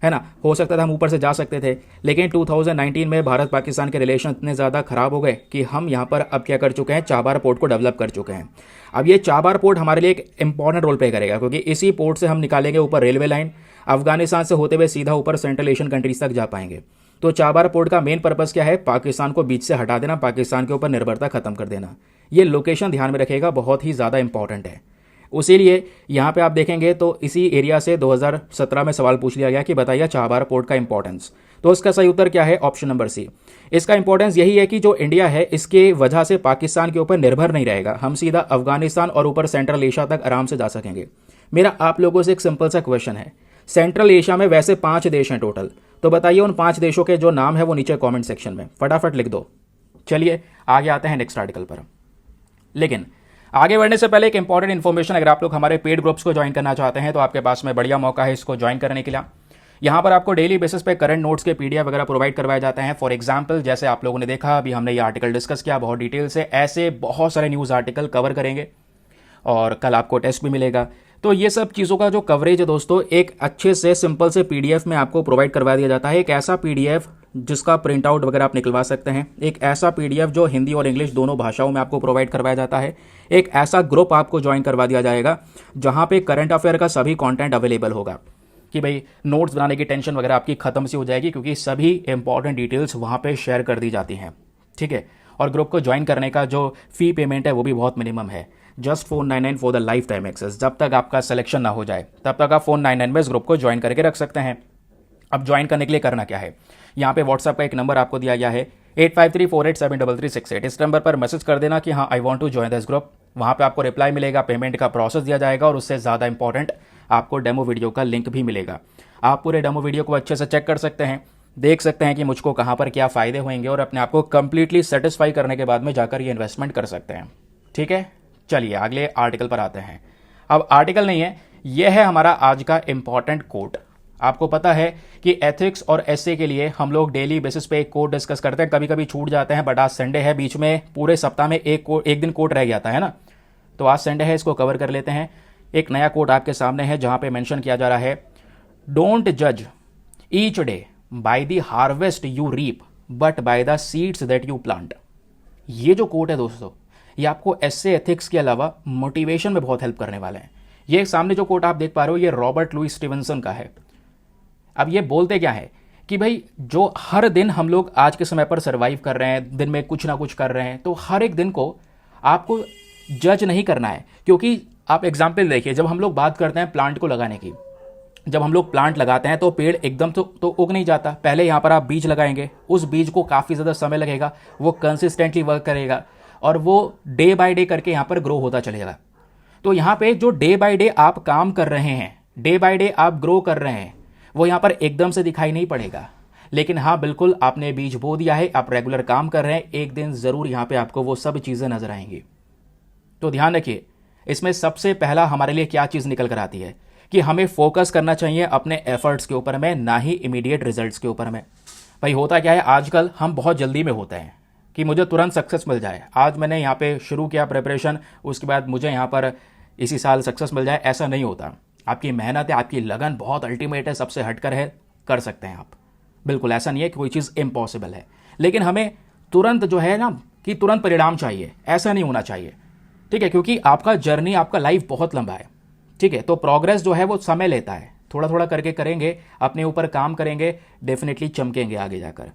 है ना। हो सकता था हम ऊपर से जा सकते थे, लेकिन 2019 में भारत पाकिस्तान के रिलेशन इतने ज़्यादा खराब हो गए कि हम यहाँ पर अब क्या कर चुके हैं, चाबार पोर्ट को डेवलप कर चुके हैं। अब ये चाबार पोर्ट हमारे लिए एक इंपॉर्टेंट रोल प्ले करेगा, क्योंकि इसी पोर्ट से हम निकालेंगे ऊपर रेलवे लाइन, अफगानिस्तान से होते हुए सीधा ऊपर सेंट्रल एशियन कंट्रीज तक जा पाएंगे। तो चाबार पोर्ट का मेन पर्पज़ क्या है, पाकिस्तान को बीच से हटा देना, पाकिस्तान के ऊपर निर्भरता खत्म कर देना। ये लोकेशन ध्यान में रखेगा, बहुत ही ज़्यादा इंपॉर्टेंट है। उसीलिए यहाँ पे आप देखेंगे तो इसी एरिया से 2017 में सवाल पूछ लिया गया कि बताइए चाबार पोर्ट का इंपॉर्टेंस। तो इसका सही उत्तर क्या है, ऑप्शन नंबर सी। इसका इंपॉर्टेंस यही है कि जो इंडिया है इसके वजह से पाकिस्तान के ऊपर निर्भर नहीं रहेगा, हम सीधा अफगानिस्तान और ऊपर सेंट्रल एशिया तक आराम से जा सकेंगे। मेरा आप लोगों से एक सिंपल सा क्वेश्चन है, सेंट्रल एशिया में वैसे 5 देश हैं टोटल, तो बताइए उन 5 देशों के जो नाम है वो नीचे कॉमेंट सेक्शन में फटाफट लिख दो। चलिए आगे आते हैं नेक्स्ट आर्टिकल पर। लेकिन आगे बढ़ने से पहले एक इंपॉर्टेंट इन्फॉर्मेशन, अगर आप लोग हमारे पेड ग्रुप्स को ज्वाइन करना चाहते हैं तो आपके पास में बढ़िया मौका है इसको ज्वाइन करने के लिए। यहाँ पर आपको डेली बेसिस पे करंट नोट्स के पीडीएफ वगैरह प्रोवाइड करवाए जाते हैं। फॉर एग्जांपल जैसे आप लोगों ने देखा अभी हमने ये आर्टिकल डिस्कस किया बहुत डिटेल से, ऐसे बहुत सारे न्यूज़ आर्टिकल कवर करेंगे और कल आपको टेस्ट भी मिलेगा। तो ये सब चीज़ों का जो कवरेज है दोस्तों एक अच्छे से सिंपल से पीडीएफ में आपको प्रोवाइड करवा दिया जाता है। एक ऐसा पीडीएफ जिसका प्रिंट आउट वगैरह आप निकलवा सकते हैं, एक ऐसा पीडीएफ जो हिंदी और इंग्लिश दोनों भाषाओं में आपको प्रोवाइड करवाया जाता है, एक ऐसा ग्रुप आपको ज्वाइन करवा दिया जाएगा जहां पे करंट अफेयर का सभी कंटेंट अवेलेबल होगा कि भाई नोट्स बनाने की टेंशन वगैरह आपकी खत्म सी हो जाएगी, क्योंकि सभी इंपॉर्टेंट डिटेल्स वहां पे शेयर कर दी जाती हैं, ठीक है। और ग्रुप को ज्वाइन करने का जो फी पेमेंट है वो भी बहुत मिनिमम है, just 499 for the lifetime access. जब तक आपका सिलेक्शन ना हो जाए तब तक आप 499 में इस ग्रुप को ज्वाइन करके रख सकते हैं। अब ज्वाइन करने के लिए करना क्या है, यहाँ पे व्हाट्सएप का एक नंबर आपको दिया गया है 8534873368। इस नंबर पर मैसेज कर देना कि हाँ I want to join this group. वहाँ पे आपको रिप्लाई मिलेगा, पेमेंट का प्रोसेस दिया जाएगा और उससे ज़्यादा इंपॉर्टेंट आपको डेमो वीडियो का लिंक भी मिलेगा। आप पूरे डेमो वीडियो को अच्छे से चेक कर सकते हैं, देख सकते हैं कि मुझको कहाँ पर क्या फ़ायदे होंगे और अपने आप को कंप्लीटली सेटिस्फाई करने के बाद में जाकर ये इन्वेस्टमेंट कर सकते हैं, ठीक है। चलिए अगले आर्टिकल पर आते हैं। अब आर्टिकल नहीं है, यह है हमारा आज का इंपॉर्टेंट कोट। आपको पता है कि एथिक्स और एसए के लिए हम लोग डेली बेसिस पे एक कोट डिस्कस करते हैं, कभी कभी छूट जाते हैं, बट आज संडे है, बीच में पूरे सप्ताह में एक दिन कोट रह जाता है ना। तो आज संडे है, इसको कवर कर लेते हैं। एक नया कोट आपके सामने है जहां पे मेंशन किया जा रहा है, डोंट जज each day by the harvest you reap but by the seeds that you plant. ये जो कोट है दोस्तों, ये आपको एस्से एथिक्स के अलावा मोटिवेशन में बहुत हेल्प करने वाले हैं। ये सामने जो कोट आप देख पा रहे हो, ये रॉबर्ट लुई स्टीवनसन का है। अब ये बोलते क्या है कि भाई जो हर दिन हम लोग आज के समय पर सर्वाइव कर रहे हैं, दिन में कुछ ना कुछ कर रहे हैं, तो हर एक दिन को आपको जज नहीं करना है। क्योंकि आप एग्जाम्पल देखिए, जब हम लोग बात करते हैं प्लांट को लगाने की, जब हम लोग प्लांट लगाते हैं तो पेड़ एकदम तो उग नहीं जाता। पहले यहाँ पर आप बीज लगाएंगे, उस बीज को काफ़ी ज़्यादा समय लगेगा, वो कंसिस्टेंटली वर्क करेगा और वो डे बाय डे करके यहाँ पर ग्रो होता चलेगा। तो यहाँ पे जो डे बाय डे आप काम कर रहे हैं, डे बाय डे आप ग्रो कर रहे हैं, वो यहाँ पर एकदम से दिखाई नहीं पड़ेगा। लेकिन हाँ, बिल्कुल आपने बीज बो दिया है, आप रेगुलर काम कर रहे हैं, एक दिन ज़रूर यहाँ पे आपको वो सब चीज़ें नजर आएंगी। तो ध्यान रखिए, इसमें सबसे पहला हमारे लिए क्या चीज़ निकल कर आती है कि हमें फोकस करना चाहिए अपने एफर्ट्स के ऊपर में, ना ही इमीडिएट रिजल्ट्स के ऊपर में। भाई होता क्या है, आजकल हम बहुत जल्दी में होते हैं कि मुझे तुरंत सक्सेस मिल जाए। आज मैंने यहाँ पे शुरू किया प्रिपरेशन, उसके बाद मुझे यहाँ पर इसी साल सक्सेस मिल जाए, ऐसा नहीं होता। आपकी मेहनत है, आपकी लगन बहुत अल्टीमेट है, सबसे हटकर है, कर सकते हैं आप। बिल्कुल ऐसा नहीं है कि कोई चीज़ इम्पॉसिबल है, लेकिन हमें तुरंत जो है ना कि तुरंत परिणाम चाहिए, ऐसा नहीं होना चाहिए। ठीक है, क्योंकि आपका जर्नी, आपका लाइफ बहुत लंबा है। ठीक है, तो प्रोग्रेस जो है वो समय लेता है, थोड़ा थोड़ा करके करेंगे, अपने ऊपर काम करेंगे, डेफिनेटली चमकेंगे आगे जाकर।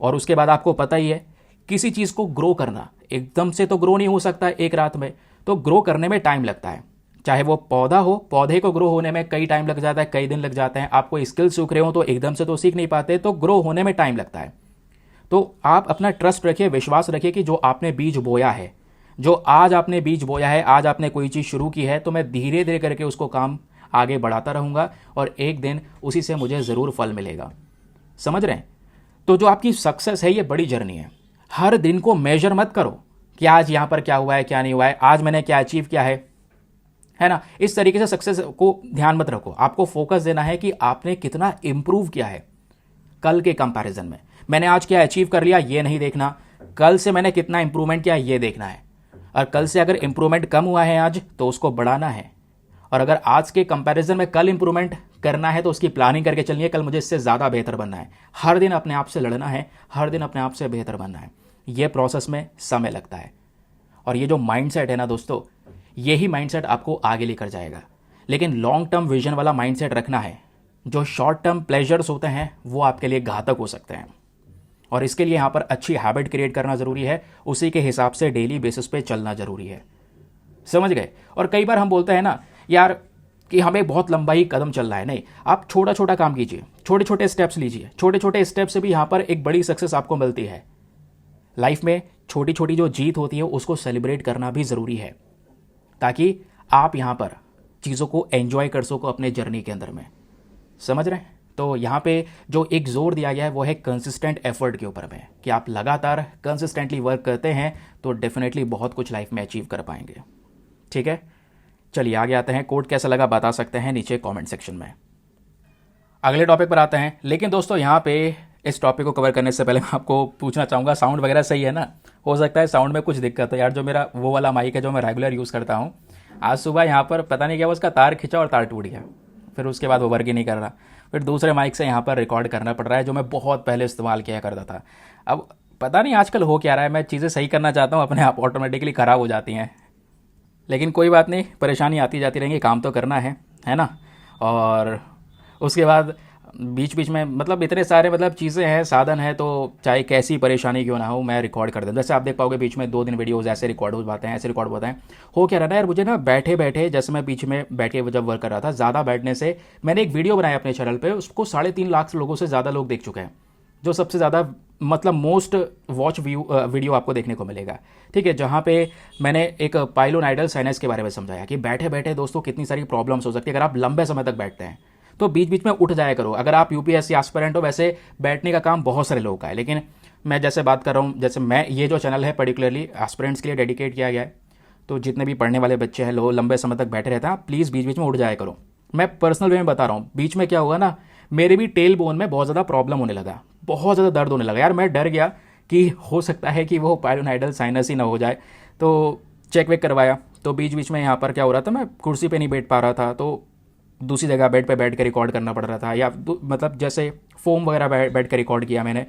और उसके बाद आपको पता ही है, किसी चीज़ को ग्रो करना एकदम से तो ग्रो नहीं हो सकता एक रात में, तो ग्रो करने में टाइम लगता है। चाहे वो पौधा हो, पौधे को ग्रो होने में कई टाइम लग जाता है, कई दिन लग जाते हैं। आपको स्किल सीख रहे हो तो एकदम से तो सीख नहीं पाते, तो ग्रो होने में टाइम लगता है। तो आप अपना ट्रस्ट रखिए, विश्वास रखिए कि जो आपने बीज बोया है, जो आज आपने बीज बोया है, आज आपने कोई चीज़ शुरू की है, तो मैं धीरे धीरे करके उसको काम आगे बढ़ाता रहूँगा और एक दिन उसी से मुझे ज़रूर फल मिलेगा। समझ रहे हैं? तो जो आपकी सक्सेस है, ये बड़ी जर्नी है। हर दिन को मेजर मत करो कि आज यहाँ पर क्या हुआ है, क्या नहीं हुआ है, आज मैंने क्या अचीव किया है ना। इस तरीके से सक्सेस को ध्यान मत रखो। आपको फोकस देना है कि आपने कितना इंप्रूव किया है कल के कंपैरिजन में। मैंने आज क्या अचीव कर लिया ये नहीं देखना, कल से मैंने कितना इंप्रूवमेंट किया ये देखना है। और कल से अगर इंप्रूवमेंट कम हुआ है आज, तो उसको बढ़ाना है। और अगर आज के कंपैरिजन में कल इंप्रूवमेंट करना है, तो उसकी प्लानिंग करके चलनी है, कल मुझे इससे ज़्यादा बेहतर बनना है। हर दिन अपने आप से लड़ना है, हर दिन अपने आप से बेहतर बनना है। ये प्रोसेस में समय लगता है। और ये जो माइंडसेट है ना दोस्तों, यही माइंडसेट आपको आगे लेकर जाएगा। लेकिन लॉन्ग टर्म विजन वाला माइंडसेट रखना है। जो शॉर्ट टर्म प्लेजर्स होते हैं वो आपके लिए घातक हो सकते हैं, और इसके लिए यहाँ पर अच्छी हैबिट क्रिएट करना ज़रूरी है। उसी के हिसाब से डेली बेसिस पे चलना ज़रूरी है। समझ गए? और कई बार हम बोलते हैं ना यार कि हमें बहुत लंबा ही कदम चल रहा है। नहीं, आप छोटा छोटा काम कीजिए, छोटे छोटे स्टेप्स लीजिए। छोटे छोटे स्टेप से भी यहाँ पर एक बड़ी सक्सेस आपको मिलती है। लाइफ में छोटी छोटी जो जीत होती है उसको सेलिब्रेट करना भी ज़रूरी है, ताकि आप यहाँ पर चीज़ों को एंजॉय कर सको अपने जर्नी के अंदर में। समझ रहे हैं? तो यहाँ पे जो एक जोर दिया गया है वो है कंसिस्टेंट एफर्ट के ऊपर में, कि आप लगातार कंसिस्टेंटली वर्क करते हैं तो डेफिनेटली बहुत कुछ लाइफ में अचीव कर पाएंगे। ठीक है, चलिए आगे आते हैं। कोड कैसा लगा बता सकते हैं नीचे कमेंट सेक्शन में। अगले टॉपिक पर आते हैं। लेकिन दोस्तों यहाँ पे इस टॉपिक को कवर करने से पहले मैं आपको पूछना चाहूँगा, साउंड वगैरह सही है ना? हो सकता है साउंड में कुछ दिक्कत है यार। जो मेरा वो वाला माइक है जो मैं रेगुलर यूज़ करता हूँ, आज सुबह यहाँ पर पता नहीं क्या उसका तार खिंचा और तार टूट गया, फिर उसके बाद वो वर्क ही नहीं कर रहा। फिर दूसरे माइक से यहाँ पर रिकॉर्ड करना पड़ रहा है, जो मैं बहुत पहले इस्तेमाल किया करता था। अब पता नहीं आजकल हो क्या रहा है, मैं चीज़ें सही करना चाहता हूँ, अपने आप ऑटोमेटिकली ख़राब हो जाती हैं। लेकिन कोई बात नहीं, परेशानी आती जाती रहेंगी, काम तो करना है ना। और उसके बाद बीच बीच में मतलब इतने सारे मतलब चीज़ें हैं, साधन है, तो चाहे कैसी परेशानी क्यों ना हो मैं रिकॉर्ड कर दूँ। जैसे आप देख पाओगे बीच में 2 दिन वीडियोज़ ऐसे रिकॉर्ड हो जाते हैं, ऐसे रिकॉर्ड होते हैं। हो क्या रहा है यार, मुझे ना बैठे बैठे, जैसे मैं बीच में बैठ के जब वर्क कर रहा था, ज़्यादा बैठने से मैंने एक वीडियो बनाया अपने चैनल पर, उसको 3.5 लाख लोगों से ज़्यादा लोग देख चुके हैं, जो सबसे ज़्यादा मतलब मोस्ट वॉच वीडियो आपको देखने को मिलेगा। ठीक है, जहाँ पे मैंने एक पाइलोनाइडल साइनस के बारे में समझाया कि बैठे बैठे दोस्तों कितनी सारी प्रॉब्लम्स हो सकती है। अगर आप लंबे समय तक बैठते हैं तो बीच बीच में उठ जाया करो। अगर आप यूपीएससी एस्पिरेंट हो, वैसे बैठने का काम बहुत सारे लोगों का है, लेकिन मैं जैसे बात कर रहा हूँ, जैसे मैं ये जो चैनल है पर्टिकुलरली एस्पिरेंट्स के लिए डेडिकेट किया गया है, तो जितने भी पढ़ने वाले बच्चे हैं लोग लंबे समय तक बैठे रहते हैं, आप प्लीज़ बीच बीच में उठ जाया करो। मैं पर्सनल वे में बता रहा हूँ, बीच में क्या हुआ ना, मेरे भी टेल बोन में बहुत ज़्यादा प्रॉब्लम होने लगा, बहुत ज़्यादा दर्द होने लगा यार। मैं डर गया कि हो सकता है कि वो पाइलोनाइडल साइनस ही ना हो जाए, तो चेक वेक करवाया तो बीच बीच में यहाँ पर क्या हो रहा था, मैं कुर्सी पे नहीं बैठ पा रहा था, तो दूसरी जगह बेड पे बैठ कर रिकॉर्ड करना पड़ रहा था, या मतलब जैसे फोम वगैरह बैठ कर रिकॉर्ड किया मैंने,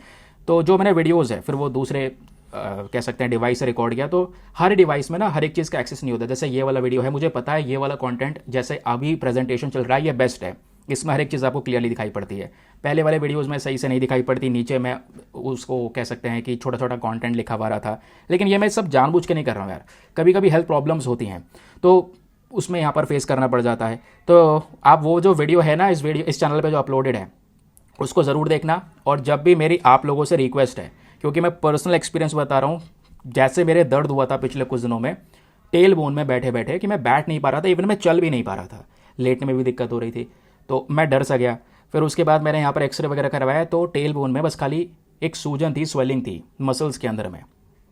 तो जो मैंने वीडियोज़ है फिर वो दूसरे कह सकते हैं डिवाइस से रिकॉर्ड किया। तो हर डिवाइस में ना हर एक चीज़ का एक्सेस नहीं होता। जैसे ये वाला वीडियो है, मुझे पता है ये वाला कंटेंट जैसे अभी प्रेजेंटेशन चल रहा है ये बेस्ट है, इसमें हर एक चीज़ आपको क्लियरली दिखाई पड़ती है। पहले वाले वीडियोज़ में सही से नहीं दिखाई पड़ती, नीचे मैं उसको कह सकते हैं कि छोटा छोटा कंटेंट लिखा हुआ रहा था। लेकिन ये मैं सब जानबूझ के नहीं कर रहा हूँ यार, कभी कभी हेल्थ प्रॉब्लम्स होती हैं तो उसमें यहाँ पर फेस करना पड़ जाता है। तो आप वो जो वीडियो है ना इस चैनल पे जो अपलोडेड है उसको ज़रूर देखना। और जब भी मेरी आप लोगों से रिक्वेस्ट है, क्योंकि मैं पर्सनल एक्सपीरियंस बता रहा हूँ, जैसे मेरे दर्द हुआ था पिछले कुछ दिनों में टेल बोन में बैठे बैठे कि मैं बैठ नहीं पा रहा था, इवन मैं चल भी नहीं पा रहा था, लेटने में भी दिक्कत हो रही थी, तो मैं डर सा गया। फिर उसके बाद मैंने यहाँ पर एक्सरे वगैरह करवाया तो टेल बोन में बस खाली एक सूजन थी, स्वेलिंग थी मसल्स के अंदर में।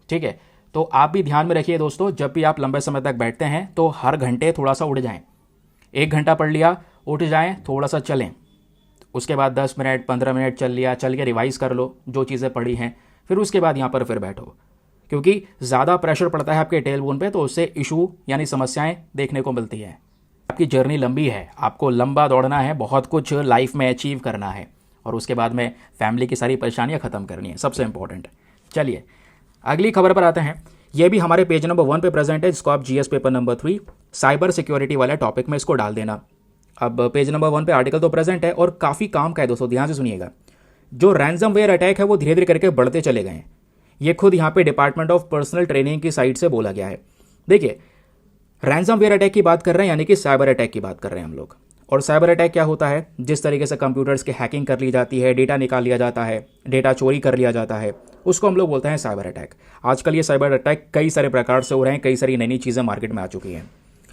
ठीक है, तो आप भी ध्यान में रखिए दोस्तों, जब भी आप लंबे समय तक बैठते हैं तो हर घंटे थोड़ा सा उठ जाएं। 1 घंटा पढ़ लिया, उठ जाएं, थोड़ा सा चलें, उसके बाद 10 मिनट 15 मिनट चल लिया, चल के रिवाइज कर लो जो चीज़ें पढ़ी हैं, फिर उसके बाद यहाँ पर फिर बैठो। क्योंकि ज़्यादा प्रेशर पड़ता है आपके टेल बोन पे तो उससे इशू यानी समस्याएं देखने को मिलती है। आपकी जर्नी लंबी है, आपको लंबा दौड़ना है, बहुत कुछ लाइफ में अचीव करना है, और उसके बाद में फैमिली की सारी परेशानियां ख़त्म करनी है, सबसे इंपॉर्टेंट। चलिए अगली खबर पर आते हैं। यह भी हमारे पेज नंबर 1 पे प्रेजेंट है, जिसको आप GS paper number 3 cyber security वाले टॉपिक में इसको डाल देना। अब पेज नंबर 1 पे आर्टिकल तो प्रेजेंट है और काफ़ी काम का है दोस्तों, ध्यान से सुनिएगा। जो रैंसमवेयर अटैक है वो धीरे धीरे करके बढ़ते चले गए हैं, ये खुद यहाँ पे डिपार्टमेंट ऑफ पर्सनल ट्रेनिंग की साइट से बोला गया है। देखिए रैंसमवेयर अटैक की बात कर रहे हैं, यानी कि साइबर अटैक की बात कर रहे हैं हम लोग। और साइबर अटैक क्या होता है, जिस तरीके से कंप्यूटर्स की हैकिंग कर ली जाती है, डेटा निकाल लिया जाता है, डेटा चोरी कर लिया जाता है, उसको हम लोग बोलते हैं साइबर अटैक। आजकल ये साइबर अटैक कई सारे प्रकार से हो रहे हैं, कई सारी नई नई चीज़ें मार्केट में आ चुकी हैं।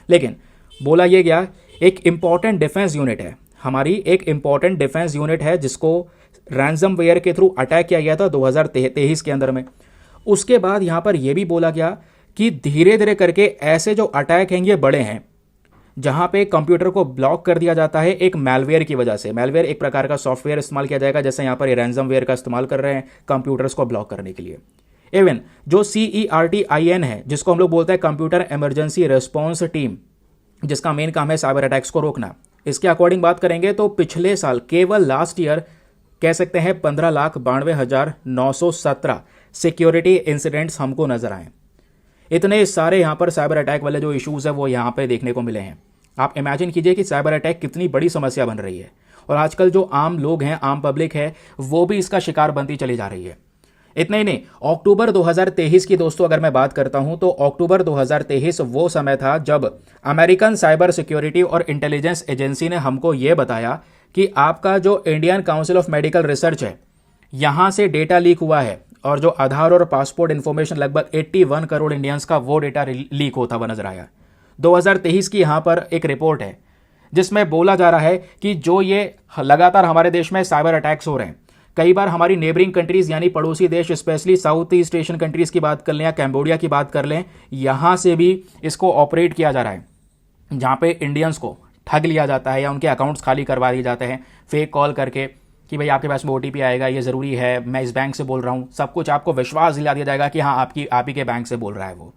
लेकिन बोला ये गया एक इंपॉर्टेंट डिफेंस यूनिट है, हमारी एक इंपॉर्टेंट डिफेंस यूनिट है जिसको रैंसमवेयर के थ्रू अटैक किया गया था 2023 के अंदर में। उसके बाद यहाँ पर यह भी बोला गया कि धीरे धीरे करके ऐसे जो अटैक हैं ये बड़े हैं, जहां पे कंप्यूटर को ब्लॉक कर दिया जाता है एक मैलवेयर की वजह से। मैलवेयर एक प्रकार का सॉफ्टवेयर इस्तेमाल किया जाएगा, जैसे यहां पर रैंसमवेयर का इस्तेमाल कर रहे हैं कंप्यूटर्स को ब्लॉक करने के लिए। इवन जो CERTIN है, जिसको हम लोग बोलते हैं कंप्यूटर इमरजेंसी रिस्पॉन्स टीम, जिसका मेन काम है साइबर अटैक्स को रोकना, इसके अकॉर्डिंग बात करेंगे तो पिछले साल केवल लास्ट ईयर कह सकते हैं 15,92,917 सिक्योरिटी इंसिडेंट्स हमको नजर आए। इतने सारे यहाँ पर साइबर अटैक वाले जो इश्यूज है वो यहाँ पे देखने को मिले हैं। आप इमेजिन कीजिए कि साइबर अटैक कितनी बड़ी समस्या बन रही है, और आजकल जो आम लोग हैं, आम पब्लिक है, वो भी इसका शिकार बनती चली जा रही है। इतना ही नहीं, अक्टूबर 2023 की दोस्तों अगर मैं बात करता हूं तो अक्टूबर 2023 वो समय था जब अमेरिकन साइबर सिक्योरिटी और इंटेलिजेंस एजेंसी ने हमको ये बताया कि आपका जो Indian council of medical research है, यहां से डेटा लीक हुआ है, और जो आधार और पासपोर्ट इंफॉर्मेशन लगभग 81 करोड़ इंडियंस का वो डेटा लीक होता हुआ नजर आया। 2023 की यहां पर एक रिपोर्ट है जिसमें बोला जा रहा है कि जो ये लगातार हमारे देश में साइबर अटैक्स हो रहे हैं, कई बार हमारी नेबरिंग कंट्रीज यानी पड़ोसी देश, specially south east Asian countries की बात कर लें या कैम्बोडिया की बात कर लें, यहां से भी इसको ऑपरेट किया जा रहा है, जहां पे इंडियंस को ठग लिया जाता है या उनके अकाउंट्स खाली करवा दिए जाते हैं फेक कॉल करके कि भाई आपके पास में OTP आएगा, ये ज़रूरी है, मैं इस बैंक से बोल रहा हूँ, सब कुछ आपको विश्वास दिला दिया जाएगा कि हाँ आप ही के बैंक से बोल रहा है वो।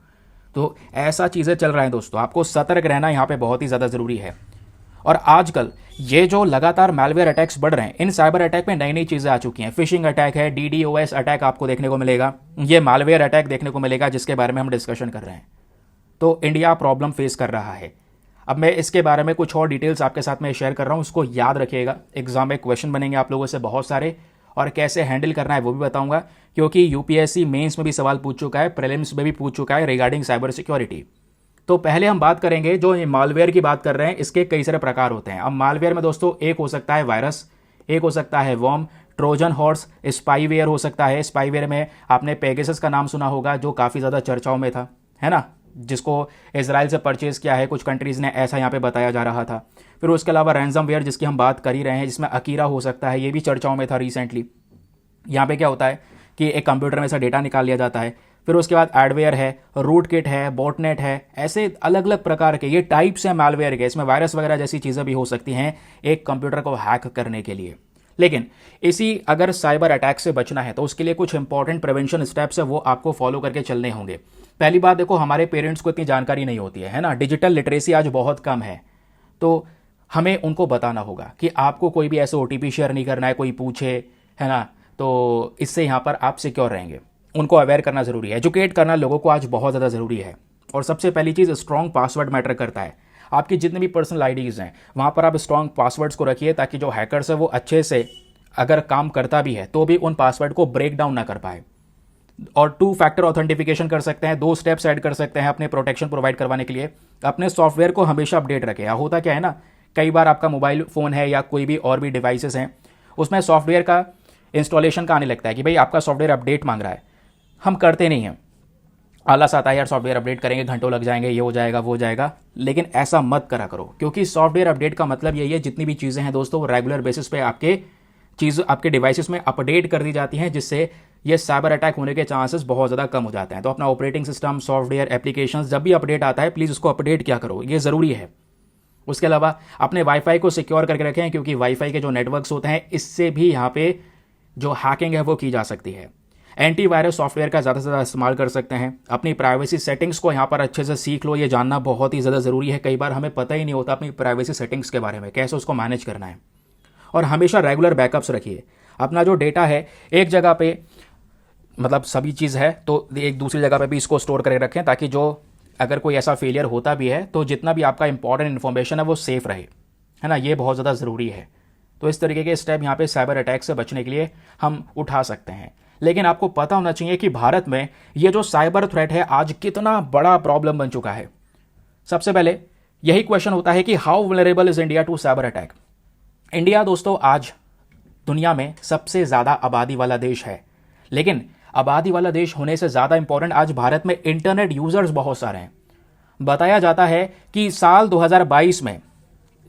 तो ऐसा चीज़ें चल रहा है दोस्तों, आपको सतर्क रहना यहाँ पे बहुत ही ज़्यादा ज़रूरी है। और आजकल ये जो लगातार मैलवेयर अटैक्स बढ़ रहे हैं, इन साइबर अटैक में नई नई चीज़ें आ चुकी हैं। फिशिंग अटैक है, DDoS अटैक आपको देखने को मिलेगा, ये मैलवेयर अटैक देखने को मिलेगा, जिसके बारे में हम डिस्कशन कर रहे हैं। तो इंडिया प्रॉब्लम फेस कर रहा है। अब मैं इसके बारे में कुछ और डिटेल्स आपके साथ में शेयर कर रहा हूँ, उसको याद रखिएगा, एग्जाम में क्वेश्चन बनेंगे आप लोगों से बहुत सारे, और कैसे हैंडल करना है वो भी बताऊंगा, क्योंकि UPSC मेंस में भी सवाल पूछ चुका है, प्रीलिम्स में भी पूछ चुका है रिगार्डिंग साइबर सिक्योरिटी। तो पहले हम बात करेंगे, जो ये मालवेयर की बात कर रहे हैं, इसके कई सारे प्रकार होते हैं। अब मालवेयर में दोस्तों एक हो सकता है वायरस, एक हो सकता है वर्म, ट्रोजन हॉर्स, स्पाईवेयर हो सकता है। स्पाईवेयर में आपने पेगासस का नाम सुना होगा, जो काफ़ी ज़्यादा चर्चाओं में था, है ना, जिसको इजराइल से परचेज किया है कुछ कंट्रीज़ ने, ऐसा यहाँ पे बताया जा रहा था। फिर उसके अलावा रैंसमवेयर जिसकी हम बात कर ही रहे हैं, जिसमें अकीरा हो सकता है, ये भी चर्चाओं में था रिसेंटली। यहाँ पे क्या होता है कि एक कंप्यूटर में से डेटा निकाल लिया जाता है। फिर उसके बाद एडवेयर है, रूट किट है, बॉटनेट है, ऐसे अलग अलग प्रकार के ये टाइप्स हैं मैलवेयर के। इसमें वायरस वगैरह जैसी चीज़ें भी हो सकती हैं एक कंप्यूटर को हैक करने के लिए। लेकिन इसी अगर साइबर अटैक से बचना है तो उसके लिए कुछ इंपॉर्टेंट प्रिवेंशन स्टेप्स है वो आपको फॉलो करके चलने होंगे। पहली बात, देखो हमारे पेरेंट्स को इतनी जानकारी नहीं होती है ना, डिजिटल लिटरेसी आज बहुत कम है, तो हमें उनको बताना होगा कि आपको कोई भी ऐसे ओटीपी शेयर नहीं करना है, कोई पूछे, है ना, तो इससे यहाँ पर आप सिक्योर रहेंगे। उनको अवेयर करना ज़रूरी है, एजुकेट करना लोगों को आज बहुत ज़्यादा ज़रूरी है। और सबसे पहली चीज़, स्ट्रॉन्ग पासवर्ड मैटर करता है। आपकी जितने भी पर्सनल आईडीज़ हैं वहाँ पर आप स्ट्रॉन्ग पासवर्ड्स को रखिए, ताकि जो हैकर्स है वो अच्छे से अगर काम करता भी है तो भी उन पासवर्ड को ब्रेक डाउन ना कर पाए। और 2 फैक्टर ऑथेंटिफिकेशन कर सकते हैं, 2 स्टेप्स ऐड कर सकते हैं अपने प्रोटेक्शन प्रोवाइड करवाने के लिए। अपने सॉफ्टवेयर को हमेशा अपडेट रखें। होता क्या है ना, कई बार आपका मोबाइल फ़ोन है या कोई भी और भी डिवाइसेस हैं, उसमें सॉफ्टवेयर का इंस्टॉलेशन का आने लगता है कि भाई आपका सॉफ्टवेयर अपडेट मांग रहा है। हम करते नहीं हैं, आलस आता है यार, सॉफ्टवेयर अपडेट करेंगे घंटों लग जाएंगे, ये हो जाएगा वो हो जाएगा। लेकिन ऐसा मत करा करो, क्योंकि सॉफ्टवेयर अपडेट का मतलब यही है, जितनी भी चीज़ें हैं दोस्तों वो रेगुलर बेसिस पे आपके डिवाइसेस में अपडेट कर दी जाती हैं, जिससे ये साइबर अटैक होने के चांसेस बहुत ज़्यादा कम हो जाते हैं। तो अपना ऑपरेटिंग सिस्टम, सॉफ्टवेयर, एप्लीकेशंस जब भी अपडेट आता है प्लीज़ उसको अपडेट क्या करो, ये ज़रूरी है। उसके अलावा अपने वाईफाई को सिक्योर करके रखें, क्योंकि वाईफाई के जो नेटवर्क्स होते हैं इससे भी यहाँ पे जो हैकिंग है वो की जा सकती है। एंटीवायरस सॉफ्टवेयर का ज़्यादा से ज़्यादा इस्तेमाल कर सकते हैं। अपनी प्राइवेसी सेटिंग्स को यहाँ पर अच्छे से सीख लो, ये जानना बहुत ही ज़्यादा ज़रूरी है। कई बार हमें पता ही नहीं होता अपनी प्राइवेसी सेटिंग्स के बारे में, कैसे उसको मैनेज करना है। और हमेशा रेगुलर बैकअप्स रखिए। अपना जो डेटा है एक जगह पे, मतलब सभी चीज़ है तो एक दूसरी जगह पे भी इसको स्टोर करके रखें, ताकि जो अगर कोई ऐसा फेलियर होता भी है तो जितना भी आपका इंपॉर्टेंट इन्फॉर्मेशन है वो सेफ रहे, है ना, ये बहुत ज़्यादा ज़रूरी है। तो इस तरीके के स्टेप यहाँ पे साइबर अटैक से बचने के लिए हम उठा सकते हैं। लेकिन आपको पता होना चाहिए कि भारत में ये जो साइबर थ्रेट है आज कितना बड़ा प्रॉब्लम बन चुका है। सबसे पहले यही क्वेश्चन होता है कि how vulnerable is India to cyber attack. India दोस्तों आज दुनिया में सबसे ज़्यादा आबादी वाला देश है, लेकिन आबादी वाला देश होने से ज़्यादा इंपॉर्टेंट आज भारत में इंटरनेट यूजर्स बहुत सारे हैं। बताया जाता है कि साल 2022 में